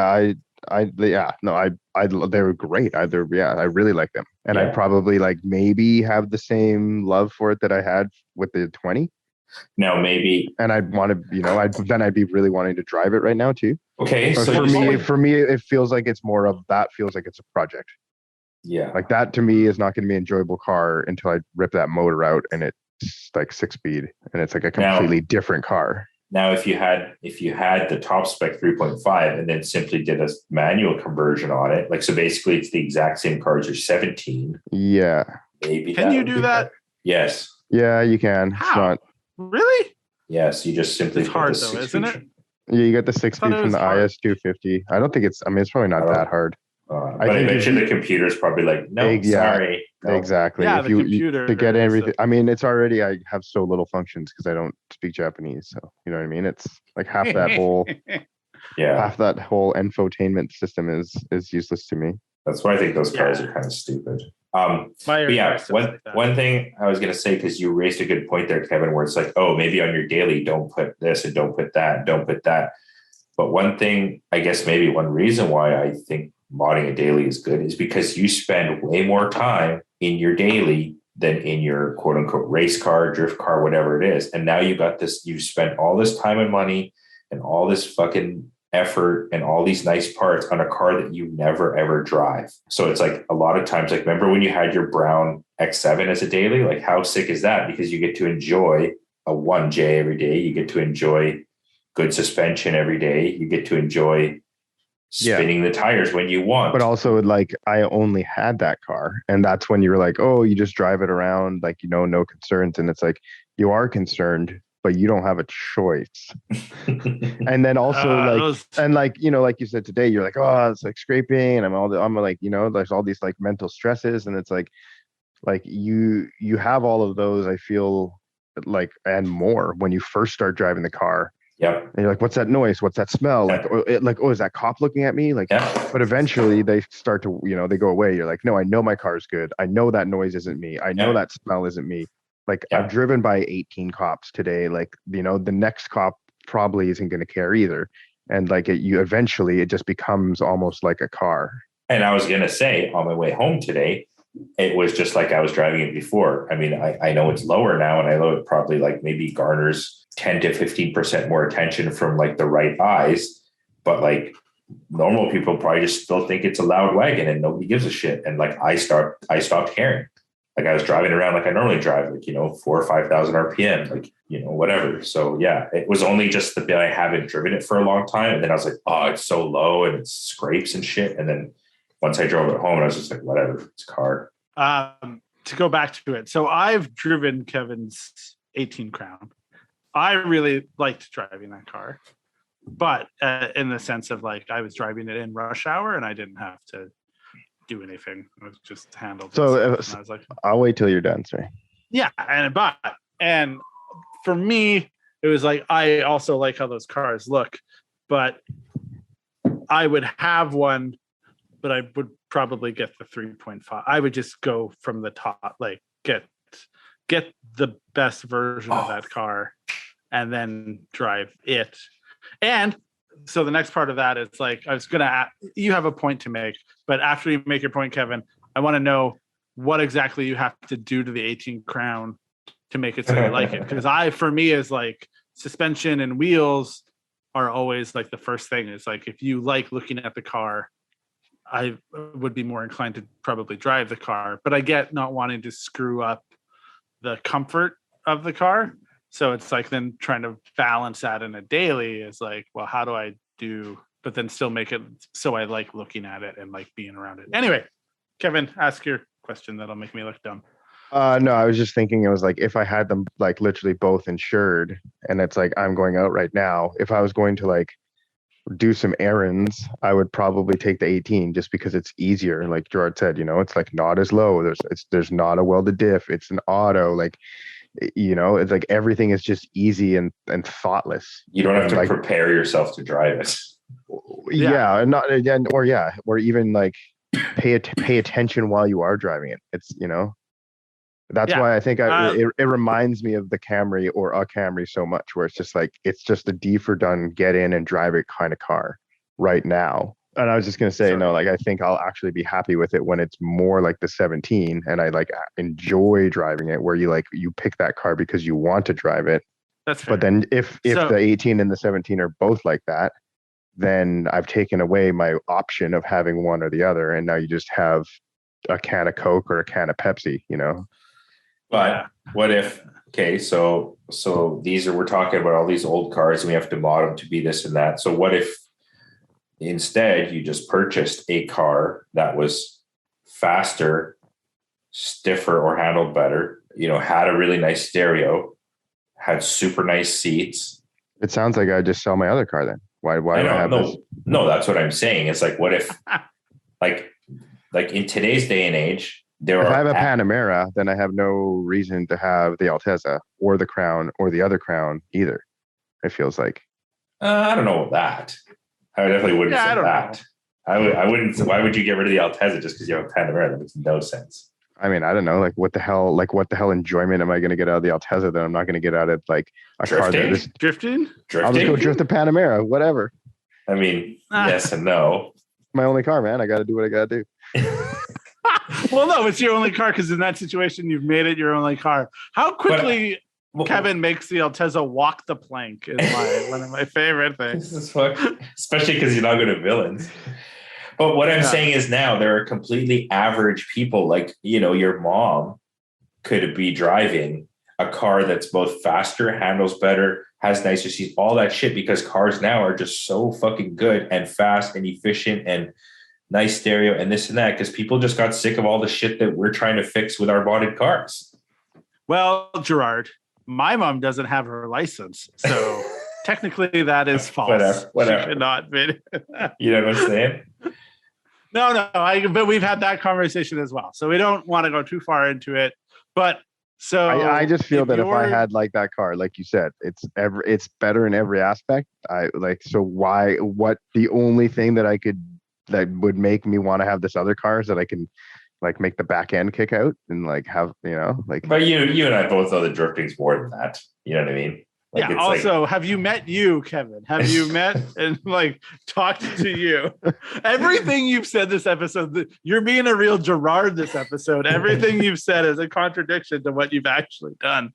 were great. I really like them, and I'd probably like maybe have the same love for it that I had with the 20. Now maybe, and I'd want to, I'd be really wanting to drive it right now too. Okay, so for me, it feels like it's more of that. Feels like it's a project. Yeah, like that to me is not going to be an enjoyable car until I rip that motor out and it's like 6-speed and it's like a completely different car. Now, if you had the top spec 3.5 and then simply did a manual conversion on it, like so basically it's the exact same car as your 17. Yeah, maybe. Can you do that? Yes. Yeah, you can. How? It's not really. Yes, you just simply. It's hard though, isn't it? Yeah, you got the 6-speed from the IS 250. I don't think it's. I mean, it's probably not that hard. But I bet you the computer's probably like, no, sorry. No. Exactly. Yeah, if the you computer to get everything. I mean, it's already. I have so little functions because I don't speak Japanese. So you know what I mean. It's like half that whole. Half that whole infotainment system is useless to me. That's why I think those cars are kind of stupid. But yeah, one thing I was going to say, because you raised a good point there, Kevin, where it's like, oh, maybe on your daily, don't put this and don't put that, and don't put that. But one thing, I guess maybe one reason why I think modding a daily is good is because you spend way more time in your daily than in your quote unquote race car, drift car, whatever it is. And now you got this, you spent all this time and money and all this fucking effort and all these nice parts on a car that you never ever drive. So it's like a lot of times, like remember when you had your brown X7 as a daily, like how sick is that? Because you get to enjoy a 1J every day. You get to enjoy good suspension every day. You get to enjoy spinning the tires when you want. But also like I only had that car. And that's when you're like, oh, you just drive it around, like, you know, no concerns. And it's like, you are concerned, but you don't have a choice. And then also you know, like you said today, you're like, oh, it's like scraping. And I'm like, you know, there's all these like mental stresses. And it's like you have all of those, I feel like, and more when you first start driving the car. Yeah. And you're like, what's that noise? What's that smell? Like, is that cop looking at me? Like, but eventually they start to, you know, they go away. You're like, no, I know my car's good. I know that noise isn't me. I know that smell isn't me. Like I've driven by 18 cops today. Like, you know, the next cop probably isn't going to care either. And like it just becomes almost like a car. And I was going to say on my way home today, it was just like I was driving it before. I mean, I know it's lower now, and I know it probably like maybe garners 10 to 15% more attention from like the right eyes, but like normal people probably just still think it's a loud wagon and nobody gives a shit. And like I stopped caring. Like I was driving around like I normally drive, like, 4,000 or 5,000 RPM, like, whatever. So yeah, it was only just the bit I haven't driven it for a long time. And then I was like, oh, it's so low and it scrapes and shit. And then once I drove it home, I was just like, whatever, it's a car. To go back to it. So I've driven Kevin's 18 Crown. I really liked driving that car, but in the sense of like, I was driving it in rush hour and I didn't have to do anything. It was just handled. So I was like, I'll wait till you're done, sorry. Yeah. And for me, it was like, I also like how those cars look, but I would have one, but I would probably get the 3.5. I would just go from the top, like get the best version of that car and then drive it. And so the next part of that is like, I was going to, you have a point to make, but after you make your point, Kevin, I want to know what exactly you have to do to the 18 Crown to make it so you like it. Because for me is like suspension and wheels are always like the first thing. Is like, if you like looking at the car, I would be more inclined to probably drive the car, but I get not wanting to screw up the comfort of the car. So it's like then trying to balance that in a daily is like, well, how do I do, but then still make it so I like looking at it and like being around it. Anyway, Kevin, ask your question. That'll make me look dumb. No, I was just thinking it was like, if I had them like literally both insured and it's like, I'm going out right now, if I was going to like do some errands, I would probably take the 18 just because it's easier. Like Gerard said, it's like not as low. There's not a welded diff. It's an auto. Like, it's like everything is just easy and thoughtless. You don't have to like, prepare yourself to drive it. Yeah, and not again, or even like pay attention while you are driving it. It's that's why I think it reminds me of the Camry or a Camry so much, where it's just like it's just a D for done, get in and drive it kind of car right now. And I was just gonna say, like I think I'll actually be happy with it when it's more like the 17, and I like enjoy driving it. Where you pick that car because you want to drive it. That's fair. But then if the 18 and the 17 are both like that, then I've taken away my option of having one or the other, and now you just have a can of Coke or a can of Pepsi. But what if? Okay, so we're talking about all these old cars, and we have to mod them to be this and that. So what if instead you just purchased a car that was faster, stiffer, or handled better, had a really nice stereo, had super nice seats? It sounds like I just sell my other car then. Why do I have this? No, that's what I'm saying. It's like, what if like in today's day and age, if I have a Panamera, then I have no reason to have the Altezza or the Crown or the other Crown either. It feels like. I don't know about that. I definitely wouldn't say that. I wouldn't. Why would you get rid of the Altezza just because you have a Panamera? That makes no sense. I mean, I don't know. Like, what the hell enjoyment am I going to get out of the Altezza that I'm not going to get out of like a car that is drifting? I'll just go drift the Panamera, whatever. I mean, yes and no. My only car, man. I got to do what I got to do. Well, no, it's your only car because in that situation, you've made it your only car. How quickly Kevin makes the Altezza walk the plank is one of my favorite things. Especially because you're not good at villains. But what I'm saying is now there are completely average people like, your mom could be driving a car that's both faster, handles better, has nicer seats, all that shit, because cars now are just so fucking good and fast and efficient and nice stereo and this and that, because people just got sick of all the shit that we're trying to fix with our bonded cars. Well, Gerard, my mom doesn't have her license, so technically that is false. Whatever. She cannot be. You know what I'm saying? No. But we've had that conversation as well, so we don't want to go too far into it. But so I just feel that if I had like that car, like you said, it's better in every aspect. What the only thing that would make me want to have this other car is that I can like make the back end kick out and like have, like. But you and I both know that drifting's more than that. You know what I mean? Like, yeah. Also, have you met you, Kevin? Have you met and like talked to you? Everything you've said this episode, you're being a real Gerard this episode. Everything you've said is a contradiction to what you've actually done.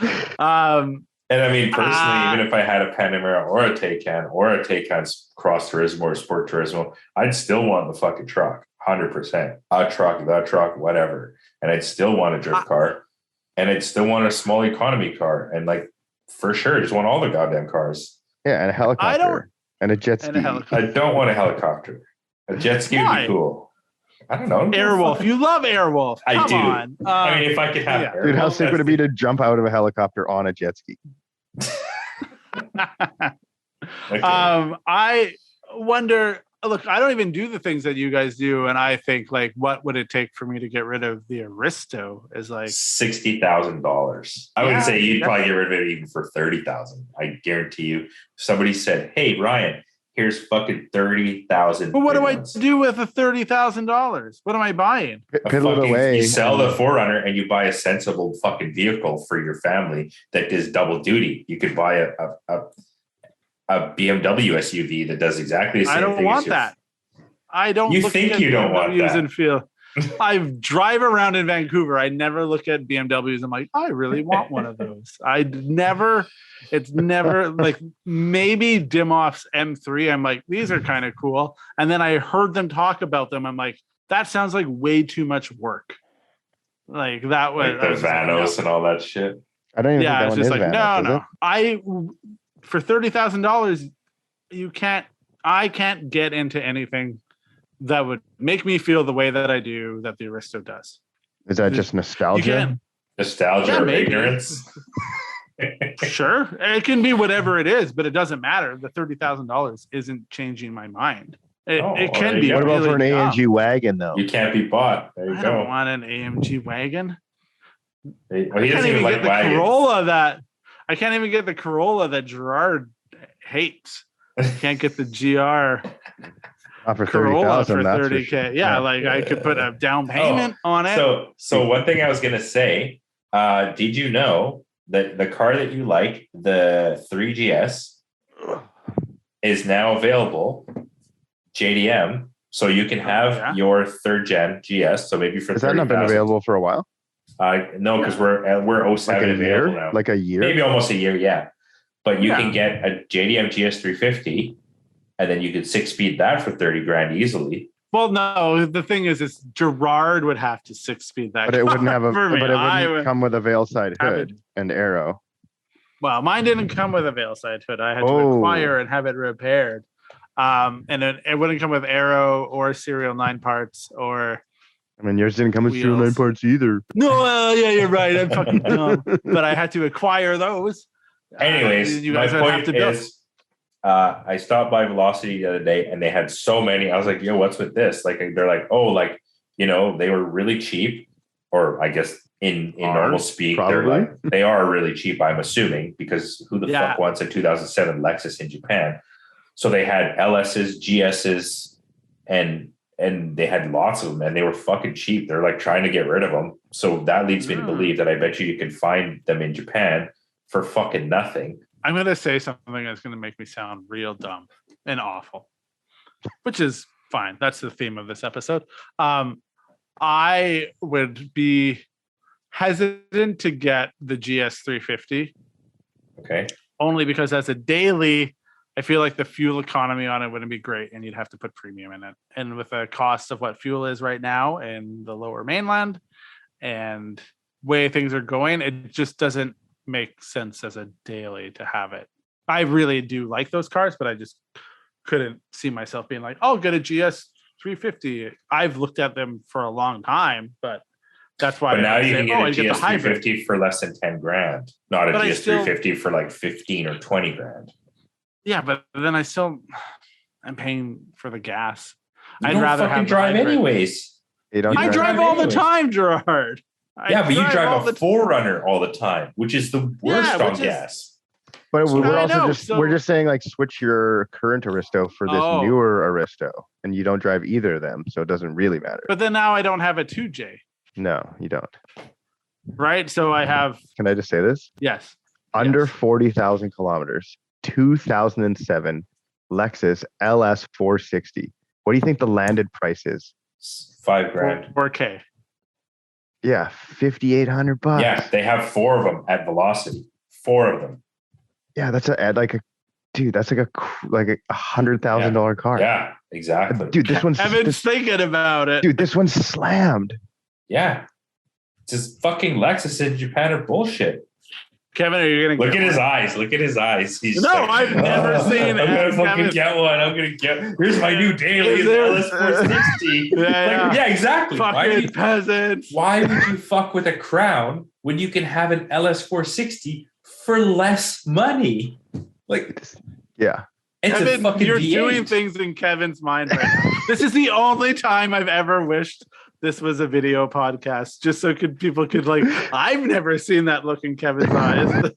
And I mean, personally, even if I had a Panamera or a Taycan Cross Turismo or Sport Turismo, I'd still want the fucking truck, 100%. The truck, whatever. And I'd still want a drift car, and I'd still want a small economy car, and like for sure, just want all the goddamn cars. Yeah, and a helicopter and a jet ski. I don't want a helicopter. A jet ski would be cool. I don't know. Airwolf. You love Airwolf. I do. On. I mean, if I could have Airwolf, dude, how sick would it be to jump out of a helicopter on a jet ski? Okay. I wonder. Look, I don't even do the things that you guys do, and I think like, what would it take for me to get rid of the Aristo? Is like $60,000. I would say you'd probably get rid of it even for $30,000. I guarantee you. If somebody said, "Hey, Ryan, here's fucking $30,000." But what do I do with the $30,000? What am I buying? Piddle it away. You sell the 4Runner and you buy a sensible fucking vehicle for your family that does double duty. You could buy a BMW SUV that does exactly the same thing. I don't want that. I don't. You think you don't want that? And feel. I drive around in Vancouver. I never look at BMWs. I'm like, I really want one of those. It's never like maybe Dimoff's M3. I'm like, these are kind of cool. And then I heard them talk about them. I'm like, that sounds like way too much work. Like that was like the Vanos and all that shit. I don't even. Yeah, think it's just like Vanos, no. For $30,000, I can't get into anything that would make me feel the way that I do that the Aristo does. Is that just nostalgia? Nostalgia or ignorance? Sure. It can be whatever it is, but it doesn't matter. The $30,000 isn't changing my mind. It can be. What about for an AMG wagon, though? You can't be bought. There you I go. don't want an AMG wagon. He doesn't even like the wagons. Corolla I can't even get the Corolla that Gerard hates. Can't get the GR. Not for Corolla for 30,000. $30K. Sure. Yeah, like I could put a down payment on it. So one thing I was gonna say, did you know that the car that you like, the 3GS, is now available JDM, so you can have your third gen GS. So maybe for has that not been available for a while? No, because we're 07 like available now. Like a year, maybe almost a year. Yeah, but you can get a JDM GS 350, and then you could 6-speed that for $30,000 easily. Well, no, the thing is Gerard would have to 6-speed that. But it wouldn't have but it wouldn't come with a veil side hood and aero. Well, mine didn't come with a veil side hood. I had to acquire and have it repaired. And it wouldn't come with aero or SerialNine parts or. I mean, yours didn't come with SerialNine parts either. No, yeah, you're right. I'm fucking dumb. But I had to acquire those. Anyways, my point is, I stopped by Velocity the other day and they had so many. I was like, yo, what's with this? Like, they're like, oh, like, you know, they were really cheap, or I guess in normal speak, they're like, they are really cheap, I'm assuming, because who the fuck wants a 2007 Lexus in Japan? So they had LSs, GSs, and they had lots of them, and they were fucking cheap. They're like trying to get rid of them. So that leads me to believe that I bet you can find them in Japan for fucking nothing. I'm going to say something that's going to make me sound real dumb and awful, which is fine. That's the theme of this episode. I would be hesitant to get the GS 350. Okay. Only because as a daily, I feel like the fuel economy on it wouldn't be great, and you'd have to put premium in it. And with the cost of what fuel is right now in the lower mainland and way things are going, it just doesn't make sense as a daily to have it. I really do like those cars, but I just couldn't see myself being like, oh, get a GS 350. I've looked at them for a long time, but that's why. But now you can get a GS 350 for less than $10,000, not a GS 350 for like 15 or 20 grand. Yeah, but then I'm paying for the gas. I'd rather have drive anyways. I drive all the time, Gerard. Yeah, but you drive a 4Runner all the time, which is the worst on gas. But we're just saying, like, switch your current Aristo for this newer Aristo, and you don't drive either of them, so it doesn't really matter. But then now I don't have a 2J. No, you don't. Right? So I have. Can I just say this? Yes. Under 40,000 kilometers. 2007 Lexus LS 460. What do you think the landed price is? $5,000. 4K. Yeah, $5,800. Yeah, they have 4 of them at Velocity. 4 of them. Yeah, that's like a $100,000 car. Yeah, exactly. Dude, Kevin's thinking about it. Dude, this one's slammed. Yeah. Just fucking Lexus in Japan are bullshit. Kevin, are you gonna look at his eyes? Look at his eyes. He's I've never seen. I'm gonna fucking get one. I'm gonna get. Here's my new daily LS 460. Yeah, exactly. Fucking peasants. Why would you fuck with a Crown when you can have an LS 460 for less money? Like, yeah. It's Kevin, a fucking you're V8. doing things in Kevin's mind right now. This is the only time I've ever wished this was a video podcast, just so people could like, I've never seen that look in Kevin's eyes.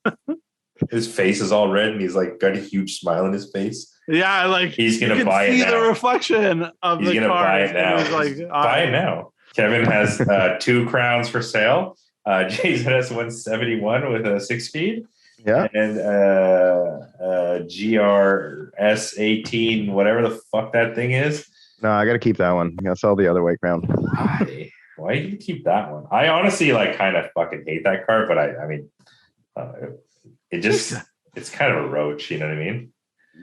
His face is all red and he's like got a huge smile on his face. Yeah, like he's gonna buy it now. See the reflection of he's the gonna car. buy it now. He's like, buy it now. Kevin has 2 Crowns for sale. Jason has 171 with a 6-speed. Yeah. And GRS 18, whatever the fuck that thing is. No, I got to keep that one. I got to sell the other way Crown. Why do you keep that one? I honestly like kind of fucking hate that car, but I mean, it's kind of a roach. You know what I mean?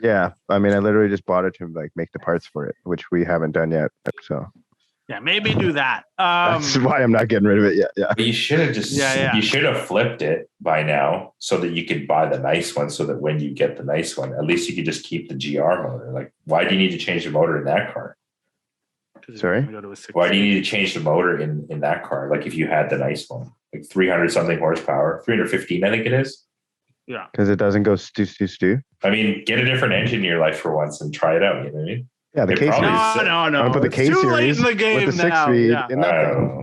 Yeah. I mean, I literally just bought it to like make the parts for it, which we haven't done yet. So yeah, maybe do that. That's why I'm not getting rid of it yet. Yeah. But you should have you should have flipped it by now so that you could buy the nice one, so that when you get the nice one, at least you could just keep the GR motor. Like, why do you need to change the motor in that car? Sorry? Why do you need to change the motor in that car? Like, if you had the nice one, like 300 something horsepower, 315, I think it is. Yeah. Because it doesn't go stew. I mean, get a different engine in your life for once and try it out. You know what I mean? Yeah, the K series. No. Put the K too late series in the game with the now. 6-speed Yeah. in that I thing. don't know.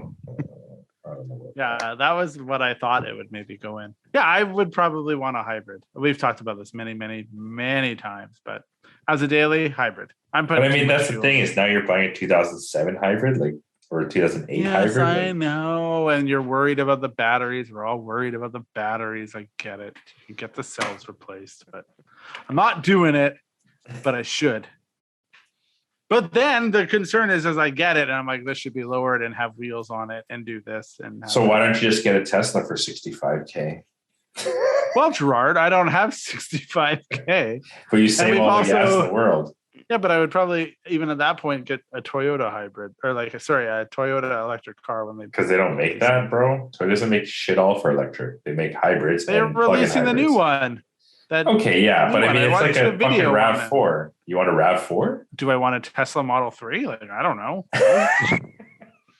Yeah, that was what I thought it would maybe go in. Yeah, I would probably want a hybrid. We've talked about this many times, but as a daily hybrid, I'm putting. But I mean, that's the thing is now you're buying a 2007 hybrid, like, or a 2008 hybrid. I know, and you're worried about the batteries. We're all worried about the batteries. I get it. You get the cells replaced, but I'm not doing it. But I should. But then the concern is, as I get it, and I'm like, this should be lowered and have wheels on it and do this. And so why don't you just get a Tesla for $65,000? Well, Gerard, I don't have $65,000. But you save all the gas in the world. Yeah, but I would probably, even at that point, get a Toyota hybrid or a Toyota electric car when because they don't make that, bro. So it doesn't make shit all for electric. They make hybrids. They're releasing the new one. Okay, yeah, but I mean, it's like a fucking RAV4. You want a RAV4? Do I want a Tesla Model 3? Like, I don't know.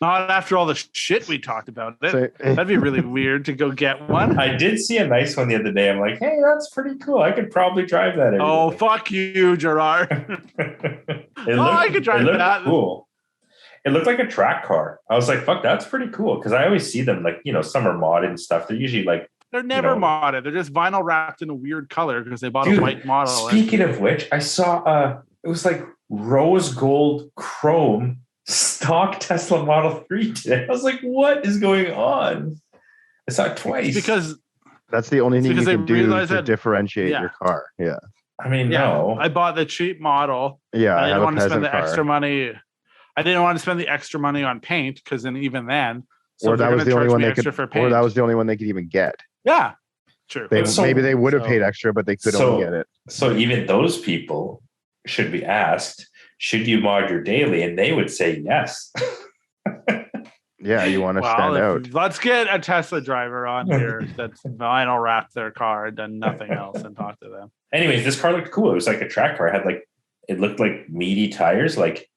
Not after all the shit we talked about it. That'd be really weird to go get one. I did see a nice one the other day. I'm like, hey, that's pretty cool. I could probably drive that. Oh, fuck you, Gerard. I could drive that. Cool. It looked like a track car. I was like, fuck, that's pretty cool. Because I always see them like, some are modded and stuff. They're usually like, they're never modded. They're just vinyl wrapped in a weird color because they bought a white model. Speaking of which, I saw it was like rose gold chrome stock Tesla Model 3 today. I was like, what is going on? I saw it twice. Because that's the only thing you can do to differentiate your car. Yeah. I mean, no. I bought the cheap model. Yeah. I didn't want to spend the extra money. I didn't want to spend the extra money on paint because even then, or that was the only one they could, or that was the only one they could even get. Yeah, true. Maybe they would have paid extra, but they could only get it. So even those people should be asked, should you mod your daily? And they would say yes. Yeah, you want to stand out. Let's get a Tesla driver on here that's vinyl wrapped their car and done nothing else and talk to them. Anyways, this car looked cool. It was like a track car. It looked like meaty tires, like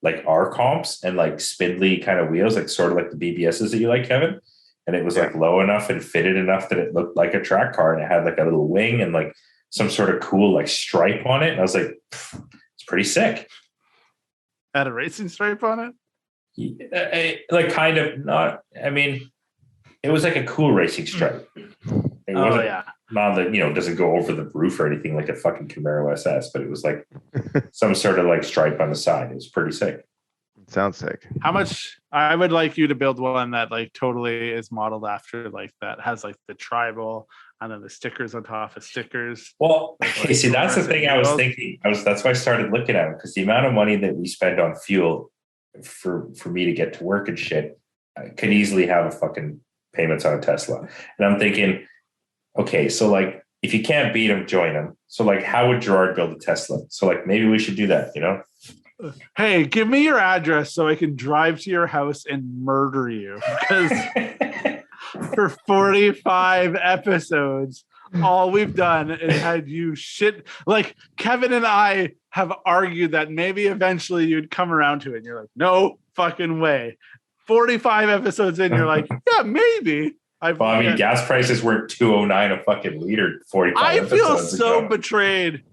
R comps and like spindly kind of wheels, like sort of like the BBSs that you like, Kevin. And it was like low enough and fitted enough that it looked like a track car, and it had like a little wing and like some sort of cool like stripe on it. And I was like, it's pretty sick. Had a racing stripe on it? Like kind of not. I mean, it was like a cool racing stripe. It wasn't not that doesn't go over the roof or anything like a fucking Camaro SS, but it was like some sort of like stripe on the side. It was pretty sick. Sounds sick. How much? I would like you to build one that like totally is modeled after like that has like the tribal and then the stickers on top of stickers. Well, Like, see, that's the thing I was thinking. That's why I started looking at it, because the amount of money that we spend on fuel for me to get to work and shit, I could easily have a fucking payments on a Tesla. And I'm thinking, okay, so like if you can't beat them, join them. So like, how would Gerard build a Tesla? So like, maybe we should do that, you know? Hey, give me your address so I can drive to your house and murder you. Because for 45 episodes, all we've done is had you shit. Like Kevin and I have argued that maybe eventually you'd come around to it. And you're like, no fucking way. 45 episodes in, you're like, yeah, maybe. Gas prices weren't $2.09 a fucking liter 45 I feel episodes so ago. betrayed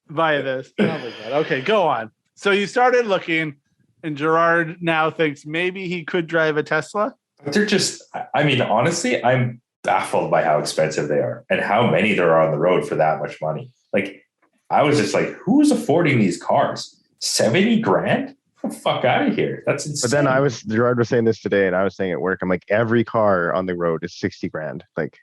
by this. Oh my God. Okay, go on. So you started looking, and Gerard now thinks maybe he could drive a Tesla. They're just, I mean, honestly, I'm baffled by how expensive they are and how many there are on the road for that much money. Like, I was just like, who's affording these cars? 70 grand? Get the fuck out of here. That's insane. But then Gerard was saying this today, and I was saying at work, I'm like, every car on the road is 60 grand. Like,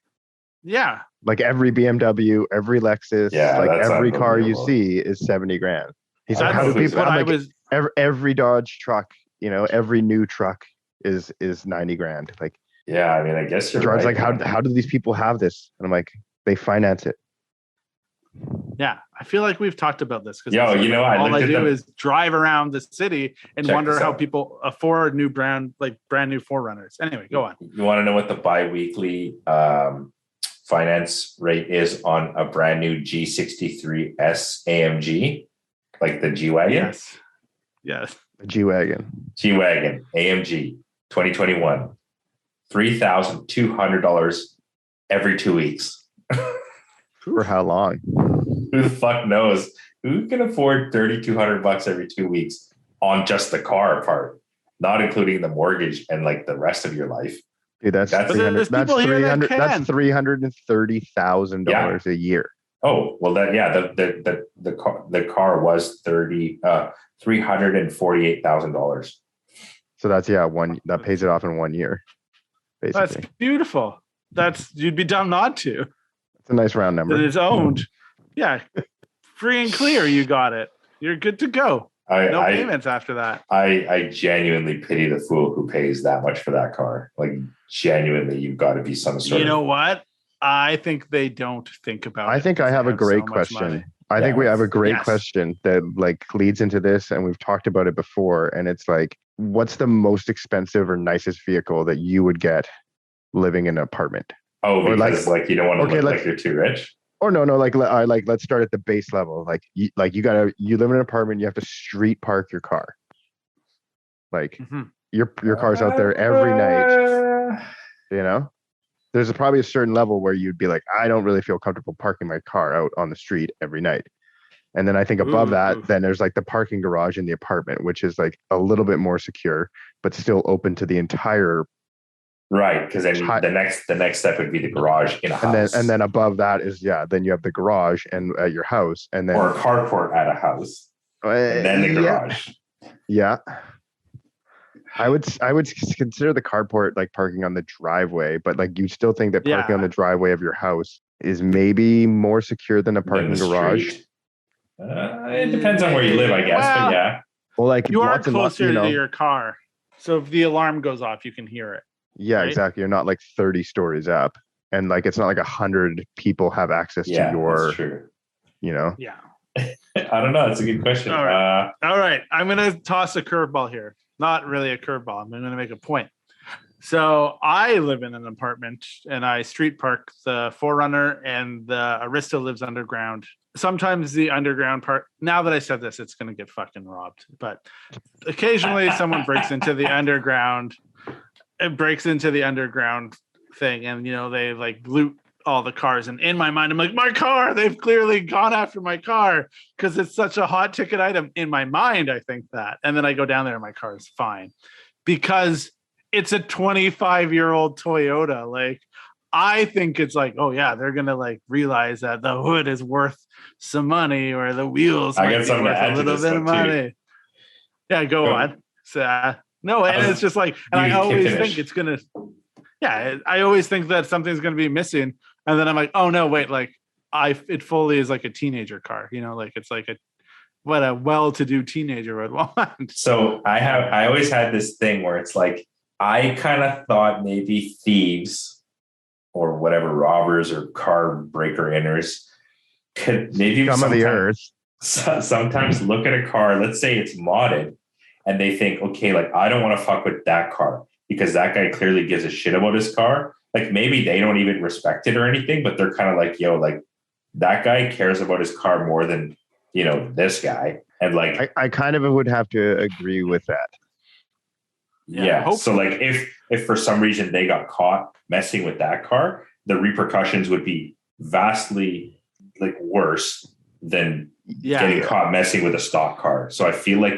yeah. Like every BMW, every Lexus, like every car you see is 70 grand. He's like, how do people? I'm like, every Dodge truck, you know, every new truck is 90 grand. Like, yeah, I mean, I guess you're Gerard's right. like, how do these people have this? And I'm like, they finance it. Yeah, I feel like we've talked about this because you know, all I do is drive around the city and wonder how people afford brand new Forerunners. Anyway, go on. You want to know what the biweekly finance rate is on a brand new G63S AMG, like the G-Wagon? Yes. G-Wagon AMG 2021, $3,200 every 2 weeks. For how long? Who the fuck knows? Who can afford $3,200 every 2 weeks on just the car part, not including the mortgage and like the rest of your life? Dude, that's $330,000 a year. Oh, well, the car was $348,000. So that's that pays it off in 1 year. Basically. That's beautiful. You'd be dumb not to. It's a nice round number. It is owned. Yeah. Free and clear, you got it. You're good to go. No payments after that. I genuinely pity the fool who pays that much for that car. Like, genuinely, you've got to be some sort of... You know what? I think they don't think about it. I think I have a great question. I think we have a great question that like leads into this, and we've talked about it before. And it's like, what's the most expensive or nicest vehicle that you would get living in an apartment? Oh, because like you don't want to look like you're too rich? Or no, like let's start at the base level. Like you live in an apartment, you have to street park your car. Like your car's out there every night. You know? There's probably a certain level where you'd be like, I don't really feel comfortable parking my car out on the street every night. And then I think above that, then there's like the parking garage in the apartment, which is like a little bit more secure, but still open to the entire. Right, because then the next step would be the garage in a house, and then above that is then you have the garage and at your house, and then or a carport at a house, and then the garage. Yeah, I would consider the carport like parking on the driveway, but like you still think that parking on the driveway of your house is maybe more secure than a parking garage. It depends on where you live, I guess. Well, but yeah, well, like you are closer to your car, so if the alarm goes off, you can hear it. Yeah, right? Exactly. You're not like 30 stories up, and like it's not like 100 people have access to your. That's true. You know. Yeah. I don't know. It's a good question. All right. I'm gonna toss a curveball here. Not really a curveball. I'm gonna make a point. So I live in an apartment, and I street park the 4Runner, and the Arista lives underground. Sometimes the underground part. Now that I said this, it's gonna get fucking robbed. But occasionally, someone breaks into the underground. It breaks into the underground thing, and they like loot all the cars. And in my mind, I'm like, my car, they've clearly gone after my car because it's such a hot ticket item. In my mind, I think that. And then I go down there and my car is fine because it's a 25-year-old Toyota. Like, I think it's like, oh yeah, they're gonna like realize that the hood is worth some money or the wheels might be worth a little bit of money. Yeah, go on. So no, and it's just like, and I always think it's gonna. Yeah, I always think that something's gonna be missing, and then I'm like, oh no, wait, like it fully is like a teenager car, like it's like what a well-to-do teenager would want. So I always had this thing where it's like I kind of thought maybe thieves or whatever robbers or car breaker inners could maybe Some of the earth. Sometimes look at a car, let's say it's modded, and they think, okay, like I don't want to fuck with that car because that guy clearly gives a shit about his car. Like maybe they don't even respect it or anything, but they're kind of like, yo, like that guy cares about his car more than, this guy. And like, I kind of would have to agree with that. Yeah. So like if for some reason they got caught messing with that car, the repercussions would be vastly like worse than getting caught messing with a stock car. So I feel like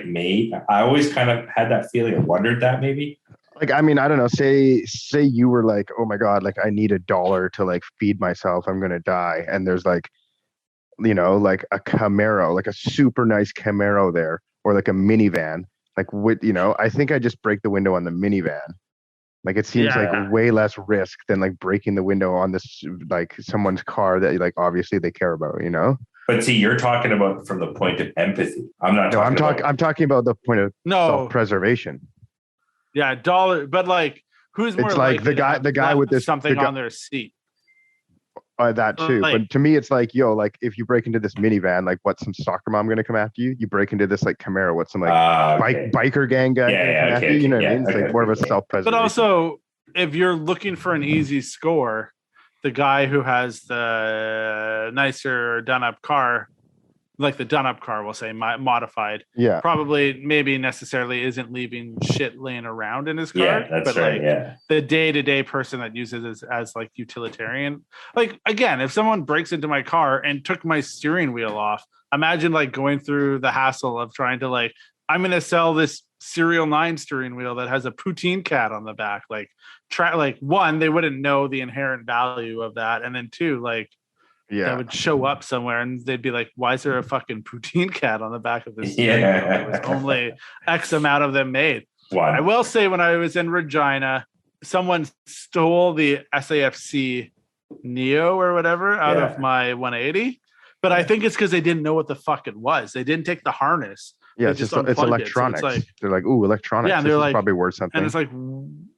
I always kind of had that feeling and wondered that maybe. Like, I mean, I don't know, say you were like, oh my God, like I need $1 to like feed myself. I'm going to die. And there's like, like a Camaro, like a super nice Camaro there, or like a minivan, like with, I think I just break the window on the minivan. Like it seems like way less risk than like breaking the window on this, like someone's car that like, obviously they care about, But see, you're talking about from the point of empathy. I'm talking about the point of self-preservation. Yeah, $1, but like, who's more? It's like the guy with this something on their seat. That too, but to me, it's like, yo, like if you break into this minivan, like what's some soccer mom gonna come after you? You break into this like Camaro, what's some like biker gang guy gonna come after you? You know what I mean? It's like more of a self-preservation. But also, if you're looking for an easy score, the guy who has the nicer done-up car, like the done-up car, we'll say modified, probably maybe necessarily isn't leaving shit laying around in his car. Yeah, that's but right. Like the day-to-day person that uses it as like utilitarian. Like again, if someone breaks into my car and took my steering wheel off, imagine like going through the hassle of trying to like, I'm going to sell this SerialNine steering wheel that has a poutine cat on the back. Like one, they wouldn't know the inherent value of that, and then two, like. Yeah, that would show up somewhere and they'd be like, why is there a fucking poutine cat on the back of this? There was only X amount of them made. Wow. I will say when I was in Regina, someone stole the SAFC Neo or whatever out of my 180. But I think it's because they didn't know what the fuck it was. They didn't take the harness. Yeah, it's electronics. So they're like, ooh, electronics. Yeah, and they're like, probably worth something. And it's like,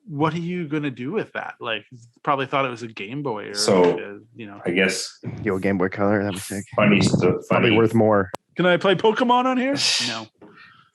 what are you gonna do with that? Like, probably thought it was a Game Boy. Or so, I guess. Yo, Game Boy Color, that'd be sick. Funny. Probably worth more. Can I play Pokemon on here? No.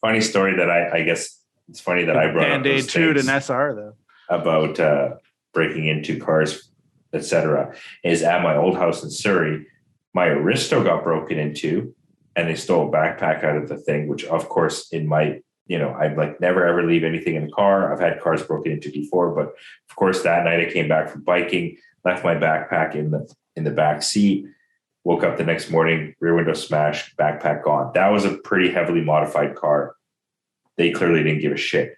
Funny story that I guess it's funny that I brought up Band-Aid 2 to SR though. About breaking into cars, etc. Is at my old house in Surrey. My Aristo got broken into, and they stole a backpack out of the thing, which of course in my, I'd like never ever leave anything in the car. I've had cars broken into before, but of course that night I came back from biking, left my backpack in the back seat, woke up the next morning, rear window smashed, backpack gone. That was a pretty heavily modified car. They clearly didn't give a shit.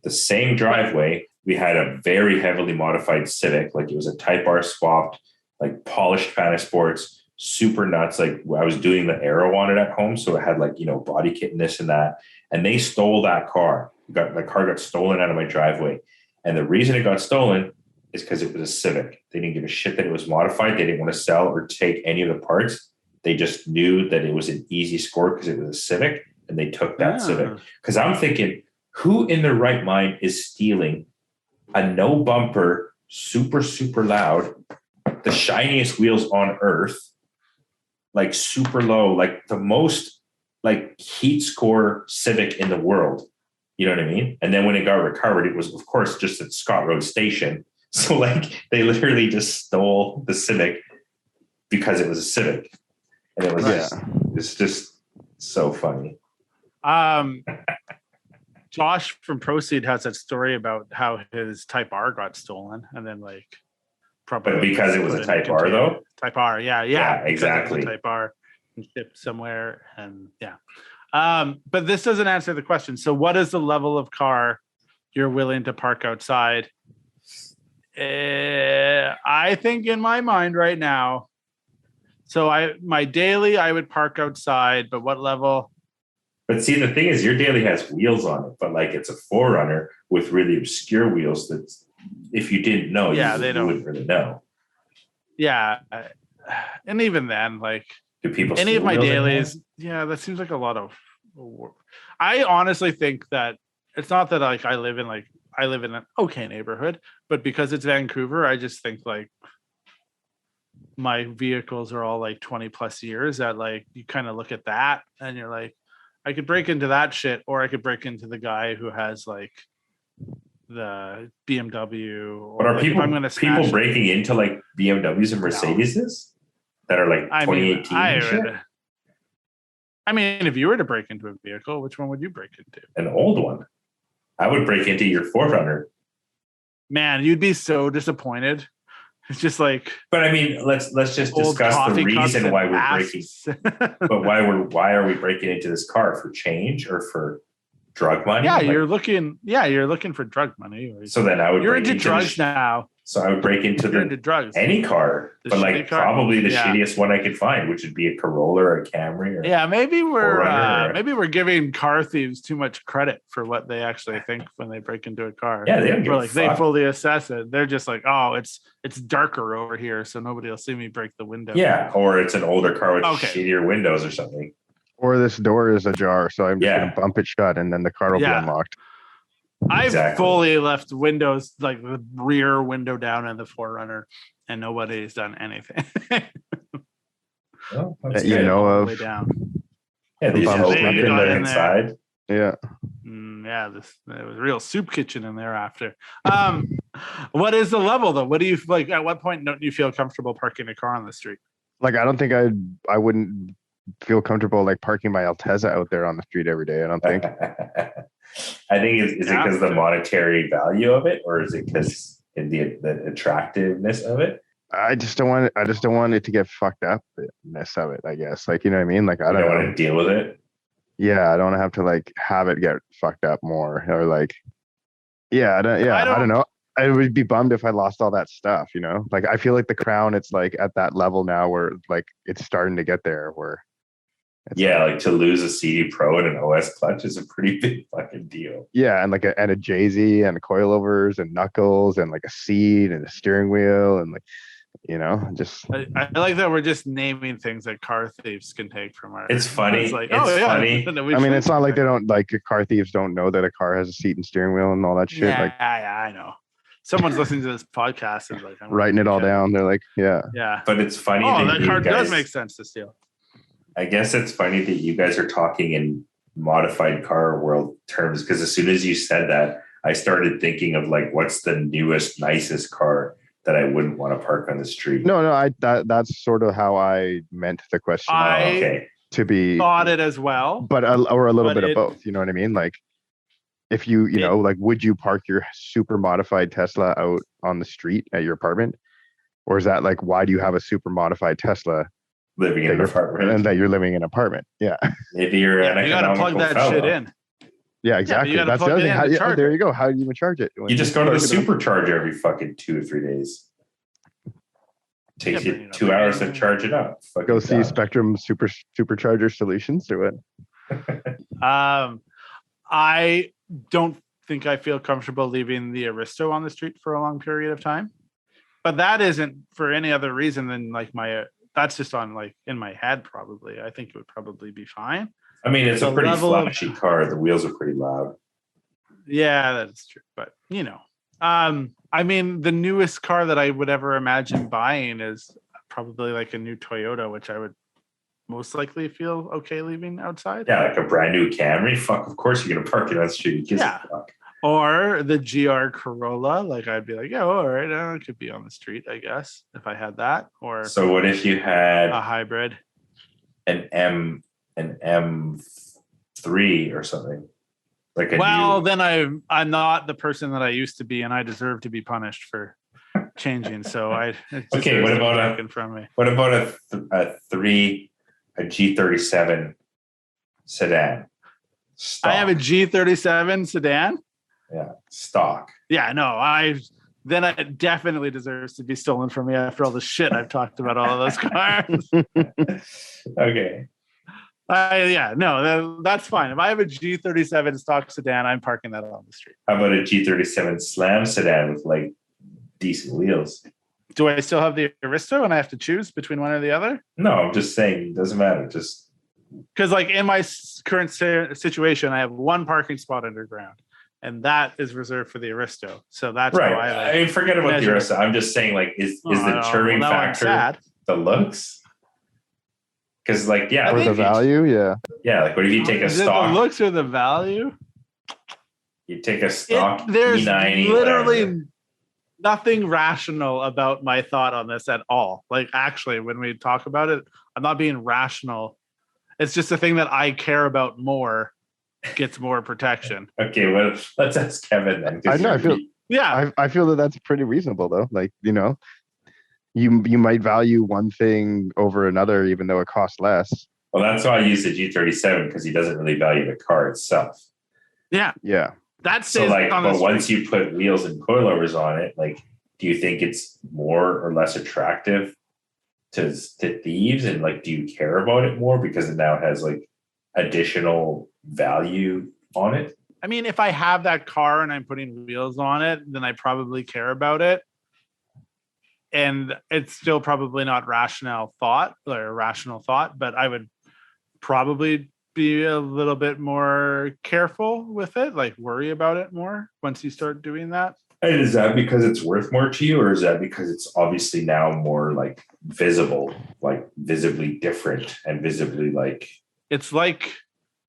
The same driveway, we had a very heavily modified Civic, like it was a Type R swapped, like polished Panasports, super nuts. Like I was doing the aero on it at home. So it had like, body kit and this and that. And they stole that car. My car got stolen out of my driveway. And the reason it got stolen is because it was a Civic. They didn't give a shit that it was modified. They didn't want to sell or take any of the parts. They just knew that it was an easy score because it was a Civic, and they took that Civic. Because I'm thinking, who in their right mind is stealing a no bumper, super, super loud, the shiniest wheels on earth, like super low, like the most like heat score Civic in the world. You know what I mean? And then when it got recovered, it was of course just at Scott Road Station. So like they literally just stole the Civic because it was a Civic. And it was it's just so funny. Josh from Proceed has that story about how his Type R got stolen, and then like probably but because it was a Type R though. Type R, yeah, exactly. Type R and shipped somewhere, and but this doesn't answer the question. So, what is the level of car you're willing to park outside? I think in my mind right now. So my daily I would park outside, but what level? But see, the thing is, your daily has wheels on it, but like it's a 4Runner with really obscure wheels that if you didn't know, you wouldn't really know. Yeah. And even then, like, do people any of my dailies, anymore? that seems like a lot of work. I honestly think that it's not that like I live in an okay neighborhood, but because it's Vancouver, I just think like my vehicles are all like 20 plus years that like you kind of look at that and you're like, I could break into that shit, or I could break into the guy who has like the BMW. But are like people breaking into like BMWs and Mercedeses that are like 2018? I mean, if you were to break into a vehicle, which one would you break into? An old one. I would break into your 4Runner. Man, you'd be so disappointed. It's just like. But I mean, let's just discuss the reason why we're breaking. But why are we breaking into this car? For change or for drug money? Yeah, you're looking for drug money. So then I would. You're into drugs now. So I would break into drugs. Any car, but like probably the shittiest one I could find, which would be a Corolla or a Camry. Or maybe we're giving car thieves too much credit for what they actually think when they break into a car. Yeah, they don't give a fuck. They fully assess it. They're just like, oh, it's darker over here, so nobody will see me break the window. Yeah, or it's an older car with shittier windows or something. Or this door is ajar, so I'm just gonna bump it shut, and then the car will be unlocked. I've fully left windows, like the rear window down in the 4Runner, and nobody's done anything. Well, that you know of. Down. Yeah, these help inside. Yeah. There was a real soup kitchen in there after. What is the level though? What do you like? At what point don't you feel comfortable parking a car on the street? Like, I don't think I wouldn't feel comfortable like parking my Altezza out there on the street every day. I don't think. I think is it because of the monetary value of it, or is it because the attractiveness of it? I just don't want it to get fucked up. Mess of it, I guess. Like, you know what I mean? Like, I don't want to deal with it. Yeah, I don't have to like have it get fucked up more, or like, I don't know. I would be bummed if I lost all that stuff. You know, like I feel like the Crown, it's like at that level now where like it's starting to get there where. Like to lose a CD Pro and an OS clutch is a pretty big fucking deal. Yeah, and like a Jay-Z and coilovers and knuckles and like a seat and a steering wheel and like, you know, just. I like that we're just naming things that car thieves can take from our. It's funny. It's like, funny. I mean, it's not like they don't like car thieves don't know that a car has a seat and steering wheel and all that shit. Yeah, I know. Someone's listening to this podcast and like I'm writing it all down. They're like, yeah. But it's funny. That car does make sense to steal. I guess it's funny that you guys are talking in modified car world terms, because as soon as you said that, I started thinking of like, what's the newest, nicest car that I wouldn't want to park on the street? No, that's sort of how I meant the question. To be thought it as well, but or a little bit of both. You know what I mean? Like, if you know, like, would you park your super modified Tesla out on the street at your apartment, or is that like, why do you have a super modified Tesla? Living in an apartment, and that you're living in an apartment. Yeah. Maybe you're an you gotta plug that shit in. Yeah, exactly. That's the other thing. There you go. How do you even charge it? You just go to the supercharger every fucking 2 or 3 days. Takes you 2 hours to charge it up. Go see Spectrum Supercharger Solutions or what? I don't think I feel comfortable leaving the Aristo on the street for a long period of time, but that isn't for any other reason than like that's just on like in my head. Probably, I think it would probably be fine. I mean, it's a pretty flashy car. The wheels are pretty loud. Yeah, that's true. But you know, I mean, the newest car that I would ever imagine buying is probably like a new Toyota, which I would most likely feel okay leaving outside. Yeah, like a brand new Camry. Fuck, of course you're gonna park it on the street. Fuck. Or the GR Corolla, like I'd be like, yeah, all right, it could be on the street, I guess, if I had that. Or so, what if you had a hybrid, an M3 or something? Like then I'm not the person that I used to be, and I deserve to be punished for changing. So okay. What about a G37 sedan? Stock. I have a G37 sedan. Yeah, stock. Yeah, no, then it definitely deserves to be stolen from me after all the shit I've talked about all of those cars. Okay. That's fine. If I have a G37 stock sedan, I'm parking that on the street. How about a G37 Slam sedan with like decent wheels? Do I still have the Aristo and I have to choose between one or the other? No, I'm just saying it doesn't matter. Just because like in my current situation, I have one parking spot underground, and that is reserved for the Aristo. So that's right. Why I mean, forget about the Aristo. I'm just saying, like, is the charming factor the looks? Because, like, yeah, or the value, yeah. Like, what if you take a stock? The looks or the value? You take a stock. There's E90, literally whatever. Nothing rational about my thought on this at all. Like, actually, when we talk about it, I'm not being rational. It's just the thing that I care about more gets more protection. Okay, well, let's ask Kevin then. I feel that that's pretty reasonable, though. Like, you know, you might value one thing over another, even though it costs less. Well, that's why I use the G37 because he doesn't really value the car itself. Yeah. That's so like, but once you put wheels and coilovers on it, like, do you think it's more or less attractive to thieves? And like, do you care about it more because it now has like additional value on it? I mean, if I have that car and I'm putting wheels on it, then I probably care about it. And it's still probably not rational thought, but I would probably be a little bit more careful with it, like worry about it more once you start doing that. And is that because it's worth more to you, or is that because it's obviously now more like visible, like visibly different and visibly like... It's like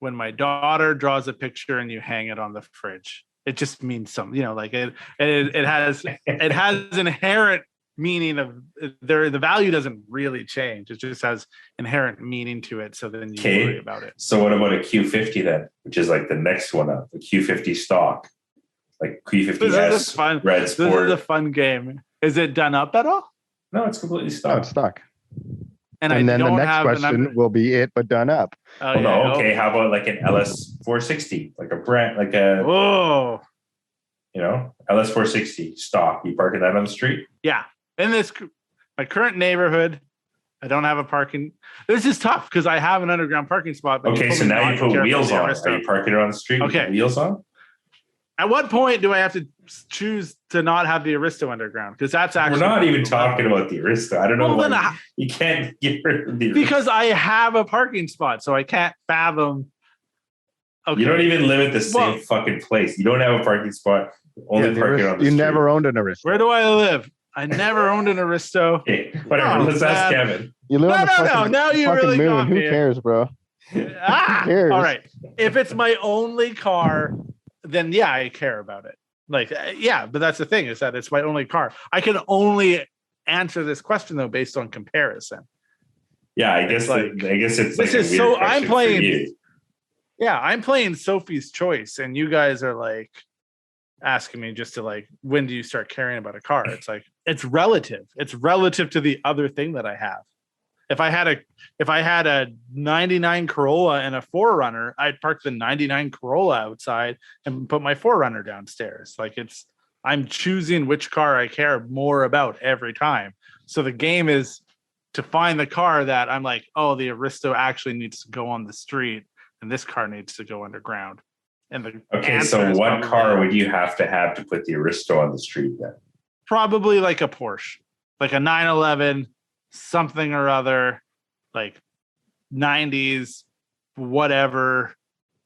when my daughter draws a picture and you hang it on the fridge. It just means something, you know, like it has inherent meaning of the value doesn't really change. It just has inherent meaning to it. So then you worry about it. So what about a Q50 then, which is like the next one up, the Q50 stock, like Q50S Red Sport. This is a fun game. Is it done up at all? No, it's completely stock. No, it's stock. And then the next question will be it, but done up. Oh, well, no, okay. How about like an LS 460, like a brand, like a LS 460 stock? You parking that on the street? Yeah. In my current neighborhood, I don't have a parking. This is tough because I have an underground parking spot. Okay, so now you put wheels on. Are you parking it on the street with wheels on? At what point do I have to choose to not have the Aristo underground? Because that's actually... We're not even talking about the Aristo. I don't know why you can't get rid of the Aristo. Because I have a parking spot, so I can't fathom... Okay. You don't even live at the same fucking place. You don't have a parking spot. Only parking on the street. You never owned an Aristo. Where do I live? I never owned an Aristo. Okay, whatever. Let's ask Kevin. You live on the fucking, now you really moon. got me. Who cares, bro? Who cares? All right. If it's my only car, then yeah, I care about it. Like, yeah, but that's the thing is that it's my only car. I can only answer this question though based on comparison. Yeah, I guess it's like this is so. I'm playing. Yeah, I'm playing Sophie's Choice, and you guys are like asking me just to like, when do you start caring about a car? It's like it's relative. It's relative to the other thing that I have. If I had a 99 Corolla and a 4Runner, I'd park the 99 Corolla outside and put my 4Runner downstairs. Like I'm choosing which car I care more about every time. So the game is to find the car that I'm like, oh, the Aristo actually needs to go on the street and this car needs to go underground. And so what car would you have to put the Aristo on the street then? Probably like a Porsche, like a 911, something or other, like 90s, whatever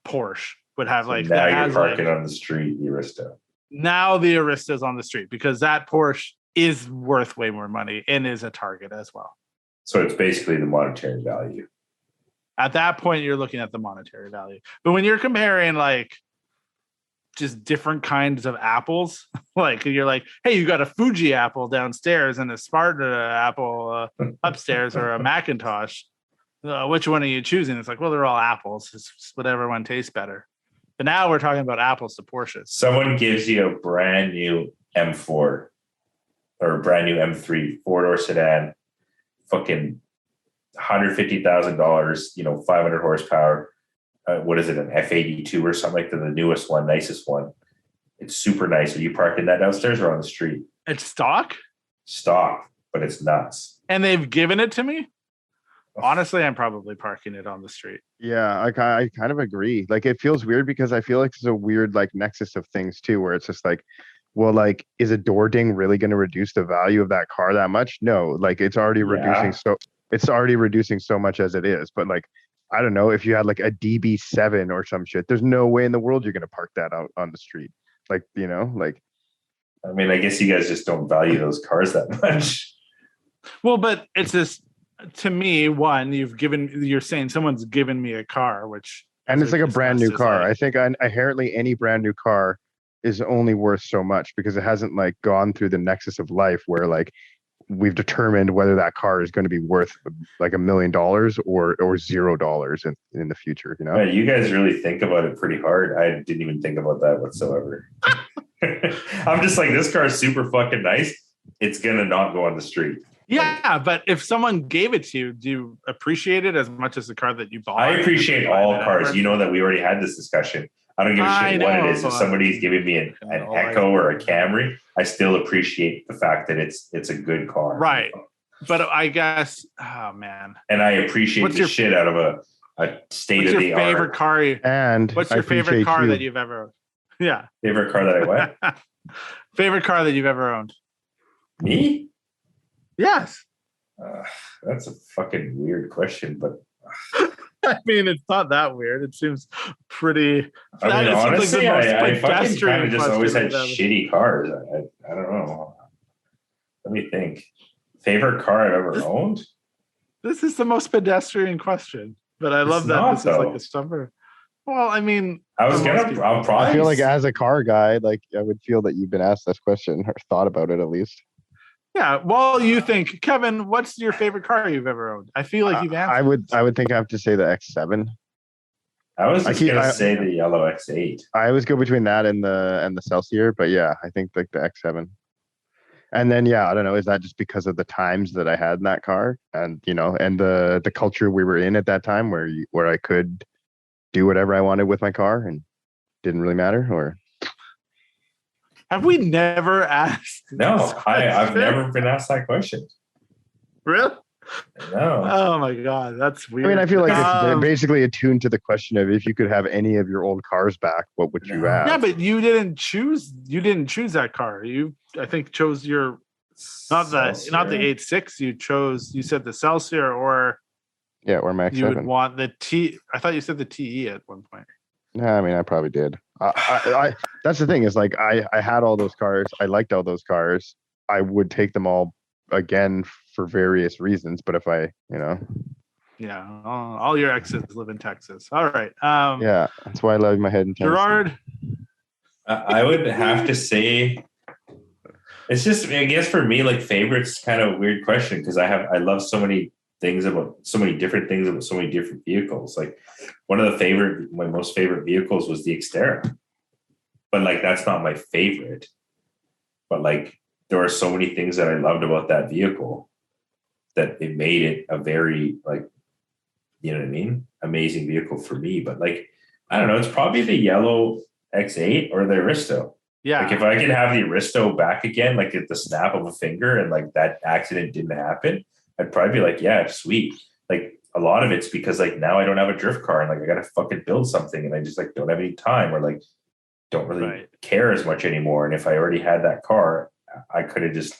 Porsche would have. So like now you're parking on the street, the Aristo. Now the Aristo's on the street because that Porsche is worth way more money and is a target as well. So it's basically the monetary value. At that point, you're looking at the monetary value. But when you're comparing like just different kinds of apples, like you're like, hey, you got a Fuji apple downstairs and a Sparta apple upstairs or a Macintosh. Which one are you choosing? It's like, well, they're all apples. It's whatever one tastes better. But now we're talking about apples to Porsches. Someone gives you a brand new M4 or a brand new M3 four-door sedan, fucking $150,000, 500 horsepower. What is it, an F82 or something like that? The newest one, nicest one. It's super nice. Are you parking that downstairs or on the street? It's stock? Stock, but it's nuts. And they've given it to me? Honestly, I'm probably parking it on the street. Yeah, I kind of agree. Like, it feels weird because I feel like there's a weird like nexus of things too, where it's just like, well, like, is a door ding really going to reduce the value of that car that much? No, like it's already reducing so much as it is. But like, I don't know, if you had like a DB7 or some shit, there's no way in the world you're going to park that out on the street. Like, like. I mean, I guess you guys just don't value those cars that much. Well, but it's just, to me, you're saying someone's given me a car, and it's like a brand new car. I think inherently any brand new car is only worth so much because it hasn't like gone through the nexus of life where like we've determined whether that car is going to be worth like $1 million or $0 in the future. Yeah, you guys really think about it pretty hard. I didn't even think about that whatsoever. I'm just like, this car is super fucking nice. It's gonna not go on the street. Yeah, but if someone gave it to you, do you appreciate it as much as the car that you bought? I appreciate all cars. You know that we already had this discussion. I don't give a shit what it is. If somebody's giving me an Echo or a Camry, I still appreciate the fact that it's a good car. Right. But I guess, oh man. And I appreciate the shit out of a state of the art. What's your favorite car? What's your favorite car that you've ever? Yeah. Favorite car that I what? Favorite car that you've ever owned? Me? Yes. That's a fucking weird question, but I mean, it's not that weird. It seems pretty. I mean, honestly, I fucking kind of just always had shitty cars. I don't know. Let me think. Favorite car I've ever owned? This is the most pedestrian question, but I love that this is like a stumper. Well, I mean, I feel like as a car guy, like I would feel that you've been asked this question or thought about it at least. Yeah. Well, you think, Kevin, what's your favorite car you've ever owned? I feel like you've answered. I would think I have to say the X7. I was just gonna say the yellow X8. I always go between that and the Celsior, but yeah, I think like the X7. And then I don't know, is that just because of the times that I had in that car and and the culture we were in at that time where I could do whatever I wanted with my car and didn't really matter? Or have we never asked? No, I've never been asked that question. Really? No. Oh my God, that's weird. I mean, I feel like it's basically attuned to the question of if you could have any of your old cars back, what would you have? Yeah, but you didn't choose that car. You, I think, chose your not the 8.6. You said the Celsior or Max 7. You would want the T. I thought you said the TE at one point. Yeah, I mean, I probably did. I that's the thing is like I had all those cars. I liked all those cars. I would take them all again for various reasons. But if I, yeah, all your exes live in Texas. All right. Yeah, that's why I love my head in Texas. Gerard, I would have to say, it's just, I guess for me, like favorite's kind of a weird question because I love so many things about so many different things about so many different vehicles. Like one of my most favorite vehicles was the Xterra, but like that's not my favorite. But like there are so many things that I loved about that vehicle that it made it a very like, you know what I mean, amazing vehicle for me. But like I don't know, it's probably the yellow X8 or the Aristo. Yeah. Like if I could have the Aristo back again, like at the snap of a finger, and like that accident didn't happen, I'd probably be like, yeah, sweet. Like a lot of it's because like now I don't have a drift car and like I gotta fucking build something and I just like don't have any time or like don't really care as much anymore. And if I already had that car, I could have just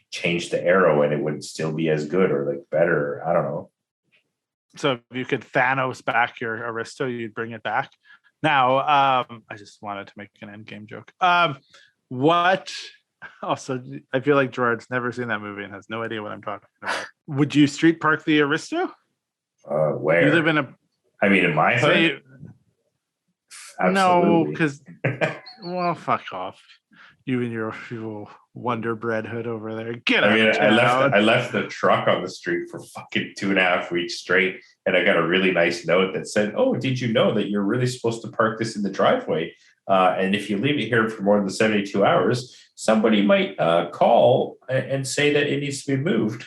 changed the aero and it would still be as good or like better. I don't know. So if you could Thanos back your Aristo, you'd bring it back. Now, I just wanted to make an endgame joke. What? Also, I feel like Gerard's never seen that movie and has no idea what I'm talking about. Would you street park the Aristo? Where? You live in in my hood? No, because, well, fuck off. You and your Wonder Bread hood over there. Get out. I left the truck on the street for fucking 2.5 weeks straight, and I got a really nice note that said, "Oh, did you know that you're really supposed to park this in the driveway? And if you leave it here for more than 72 hours, somebody might call and say that it needs to be moved."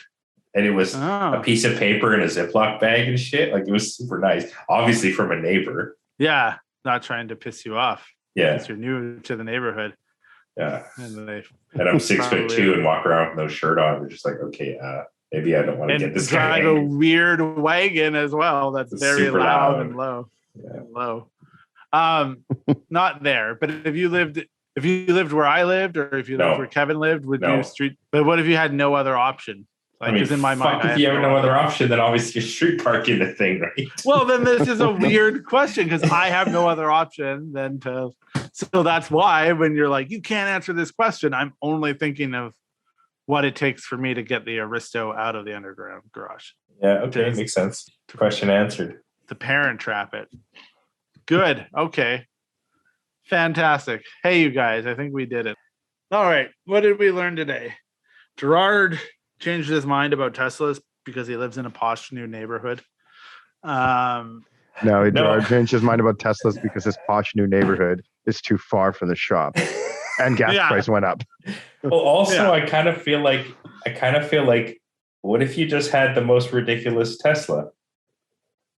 And it was a piece of paper in a Ziploc bag and shit. Like it was super nice, obviously from a neighbor. Yeah, not trying to piss you off. Yeah, because you're new to the neighborhood. Yeah, and I'm 6'2" and walk around with no shirt on. We're just like, okay, Maybe I don't want to get this drive a weird wagon as well. That's very loud and low. Yeah. Low. Not there. But if you lived where I lived, or if you lived where Kevin lived, would you street? But what if you had no other option? Like, because in my mind, if you have no other option, then obviously you're street parking the thing, right? Well, then this is a weird question because I have no other option than to. So that's why when you're like, you can't answer this question, I'm only thinking of what it takes for me to get the Aristo out of the underground garage. Yeah, okay, makes sense. Question answered. To parent trap it. Good. Okay. Fantastic. Hey, you guys, I think we did it. All right. What did we learn today? Gerard changed his mind about Teslas because he lives in a posh new neighborhood. Gerard changed his mind about Teslas because his posh new neighborhood is too far from the shop, and gas price went up. Well, also, I kind of feel like, what if you just had the most ridiculous Tesla?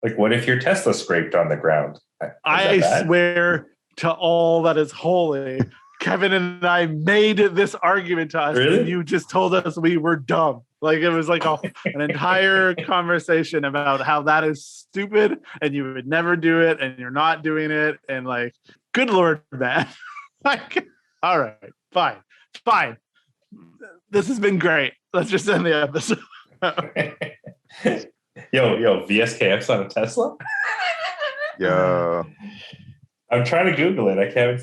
Like, what if your Tesla scraped on the ground? I swear to all that is holy, Kevin and I made this argument to us, and you just told us we were dumb. Like, it was like an entire conversation about how that is stupid and you would never do it and you're not doing it. And like, good Lord, man. Like, all right, fine. This has been great. Let's just end the episode. Yo, VSKF's on a Tesla? Yo. I'm trying to Google it. I can't.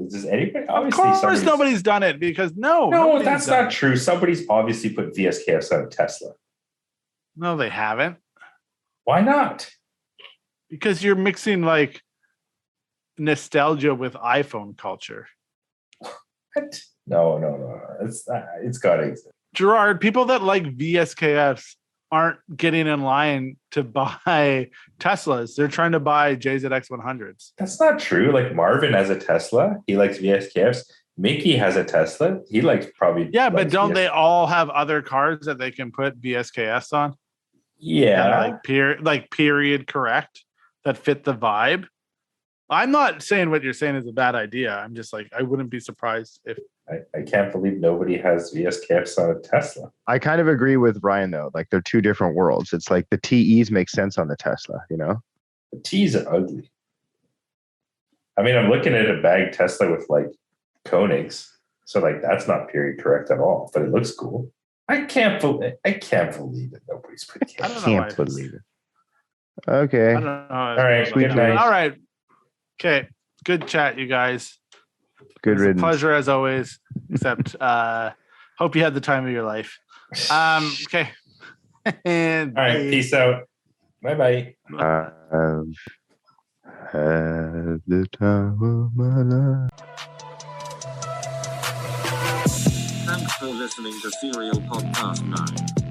Does anybody? Obviously, of course, nobody's done it because no, that's not true. Somebody's obviously put VSKFs on a Tesla. No, they haven't. Why not? Because you're mixing like nostalgia with iPhone culture. What? No. It's got to exist. Gerard, people that like VSKFs aren't getting in line to buy Teslas. They're trying to buy JZX 100s. That's not true. Like, Marvin has a Tesla. He likes VSKFs. Mickey has a Tesla. He likes probably. Yeah, but don't they all have other cars that they can put VSKFs on? Yeah. Like period correct that fit the vibe. I'm not saying what you're saying is a bad idea. I'm just like, I wouldn't be surprised if. I can't believe nobody has VSKFs on a Tesla. I kind of agree with Ryan, though. Like, they're two different worlds. It's like the TEs make sense on the Tesla, you know? The T's are ugly. I mean, I'm looking at a bag Tesla with, like, Koenigs. So, like, that's not period correct at all. But it looks cool. I can't believe it. Nobody's pretty. I can't believe it. Okay. I don't know. All right. Good night. All right. Okay. Good chat, you guys. Good riddance. Pleasure as always, except hope you had the time of your life. Okay. And all right, peace out. Bye-bye. I've had the time of my life. Thanks for listening to Serial Podcast 9.